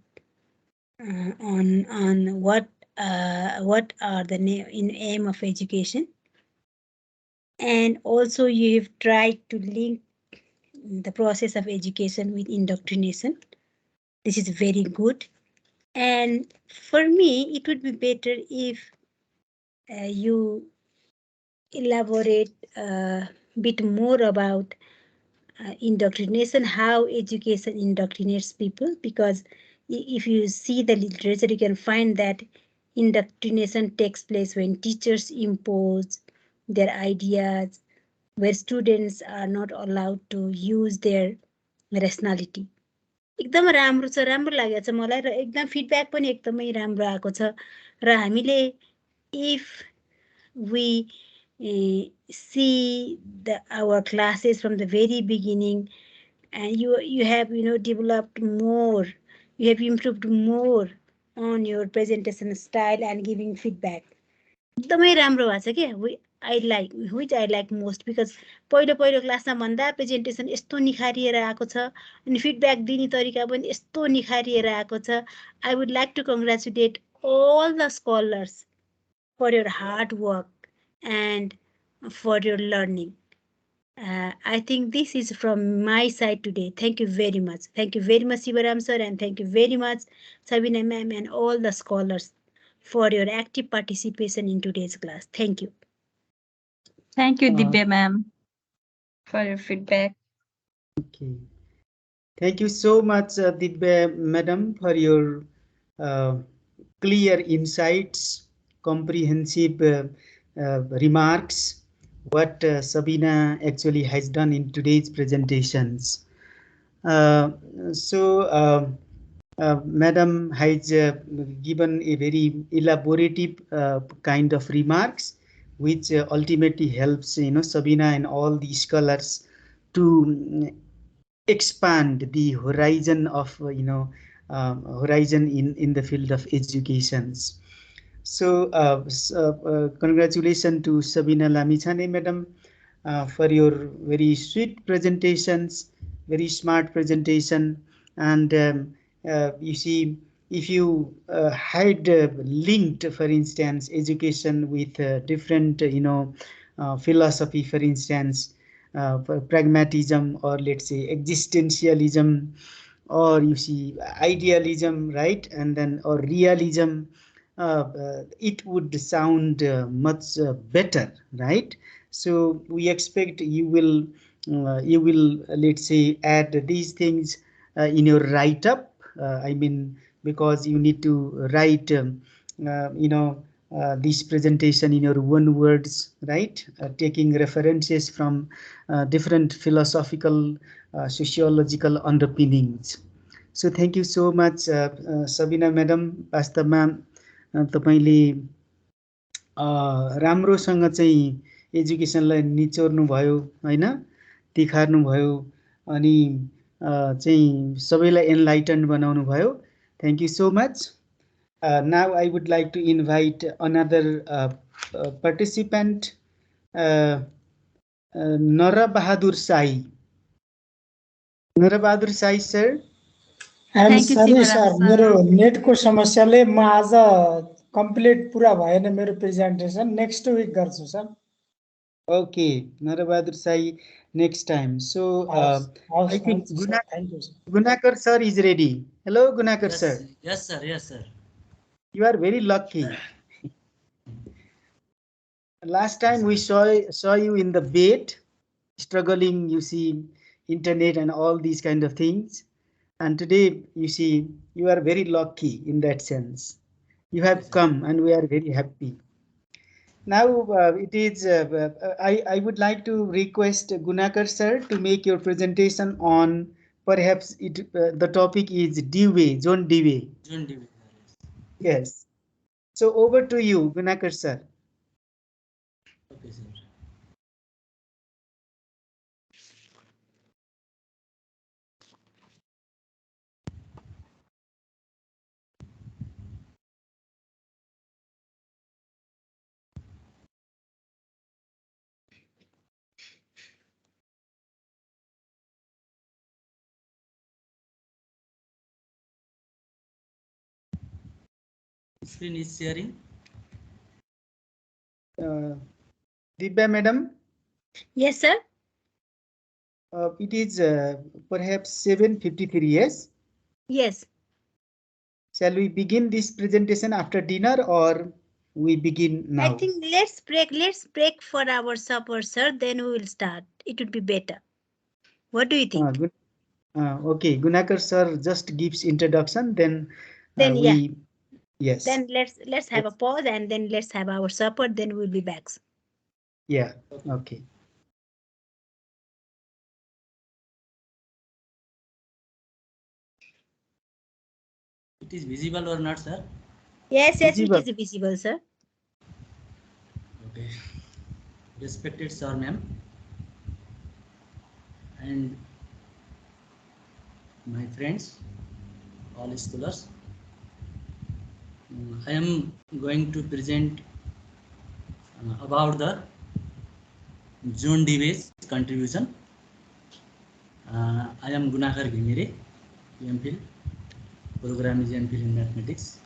what are the aim of education. And also you've tried to link the process of education with indoctrination. This is very good. And for me, it would be better if you elaborate a bit more about indoctrination, how education indoctrinates people, because if you see the literature, you can find that indoctrination takes place when teachers impose their ideas, where students are not allowed to use their rationality. एकदम राम्रो छ, राम्रो लागेको छ मलाई, र एकदम feedback पनि एकदमै राम्रो आएको छ। र हामीले if we see our classes from the very beginning, and you have developed more, you have improved more on your presentation style and giving feedback. एकदमै राम्रो भएको छ के, which I like most, because पहिलो क्लासमा भन्दा प्रेजेन्टेसन यस्तो निखारिएर आएको छ, अनि फिडब्याक दिने तरिका पनि यस्तो निखारिएर आएको छ। I would like to congratulate all the scholars for your hard work and for your learning. I think this is from my side today. Thank you very much. Thank you very much, Sivaram sir, and thank you very much, Sabina ma'am, and all the scholars for your active participation in today's class. Thank you. Thank you, Dibya ma'am, for your feedback. Okay. Thank you so much, Dibya madam, for your clear insights, comprehensive remarks, what Sabina actually has done in today's presentations. Madam has given a very elaborative kind of remarks, which ultimately helps Sabina and all the scholars to expand the horizon of horizon in the field of educations. So congratulations to Sabina Lamichhane madam for your very sweet presentations, very smart presentation. And you see, if you had linked, for instance, education with different philosophy, for instance, pragmatism, or let's say existentialism, or you see idealism, right, and then or realism, it would sound much better, right? So we expect you will let's say add these things in your write-up. I mean, because you need to write this presentation in your own words, right? Taking references from different philosophical, sociological underpinnings. So thank you so much, Sabina madam. वास्तवमा तपाईँले राम्रोसँग चाहिँ एजुकेसनलाई निचोर्नु भयो होइन, तिखार्नु भयो अनि चाहिँ सबैलाई एनलाइटन बनाउनु भयो. Thank you so much. Now I would like to invite another participant, Nara Bahadur Sai. Nara Bahadur Sai, sir. I'm sorry, sir. मेरो नेटको समस्याले म आज कम्प्लिट पुरा भएन मेरो प्रेजेन्टेसन. नेक्स्ट विक गर्छु sir. Okay, Nara Bahadur Sai, next time. So I think Gunakar sir is ready. Hello, Gunakar sir. Yes, sir. Yes, sir. You are very lucky. Last time we saw you in the bed, struggling, you see, internet and all these kind of things. And today, you see, you are very lucky in that sense. You have come and we are very happy. Now, it is, I would like to request Gunakar sir to make your presentation on, perhaps the topic is Dewey, John Dewey. John Dewey. Yes. So over to you, Gunakar sir. Okay, sir. Screen is sharing. Dibya madam. Yes, sir. It is perhaps 7:53. Yes. Yes. Shall we begin this presentation after dinner or we begin now? I think let's break for our supper, sir. Then we will start. It would be better. What do you think? Good. Okay, Gunakar sir just gives introduction. Then yeah. Yes. Then let's have a pause and then let's have our supper. Then we'll be back. Yeah. Okay. It is visible or not, sir? Yes, visible. It is visible, sir. Okay. Respected sir, ma'am, and my friends, all scholars, I am going to present about the John Dewey's contribution. I am Gunakar Ghimire, MPhil. Program is MPhil in mathematics.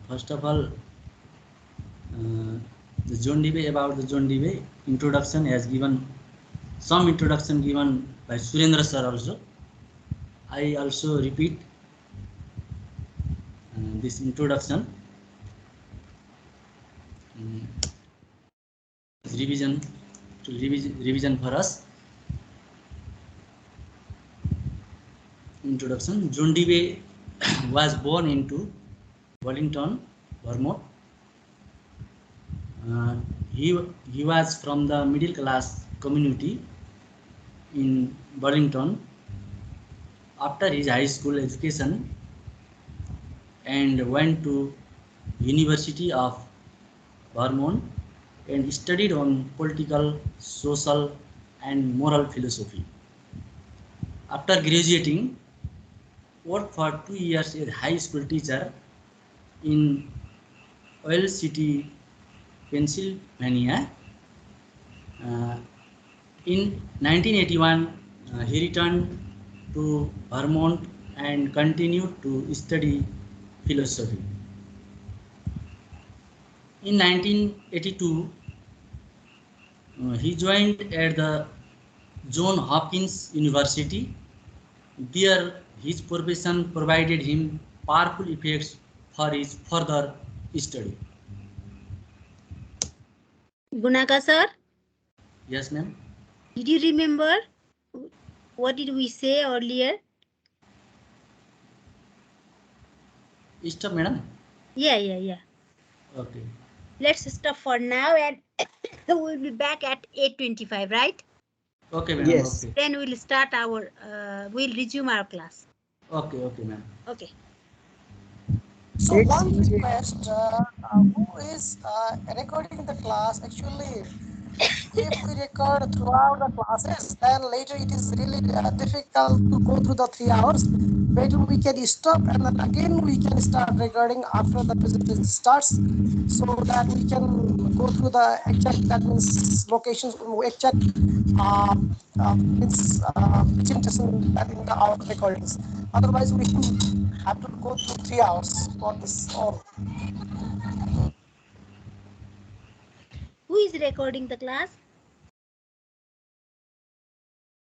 First of all, the John Dewey, about the John Dewey introduction has given some introduction given by Surendra sir also. I also repeat this introduction. Revision for us. Introduction. John Dewey was born into Wellington, Vermont. He was from the middle class community in Burlington. After his high school education, and went to University of Vermont and studied on political, social, and moral philosophy. After graduating, worked for 2 years as high school teacher in Oil City, Pennsylvania. In 1981, he returned to Vermont and continued to study philosophy. In 1982, he joined at the Johns Hopkins University. There his profession provided him powerful effects for his further study. Gunaka sir, Yes, ma'am. did you remember what did we say earlier? Stop, madam. Yeah. Okay. Let's stop for now and we'll be back at 8:25, right? Okay, madam. Yes. Okay. Then we'll start our, we'll resume our class. Okay, ma'am. Okay. So It's one easy. request, who is recording the class, actually, if we record throughout the classes, then later it is really difficult to go through the 3 hours. Better we can stop and then again we can start recording after the presentation starts, so that we can go through the exact, that means locations, exact presentation that in the our recordings. Otherwise we have to go through 3 hours for this all. Who is recording the class?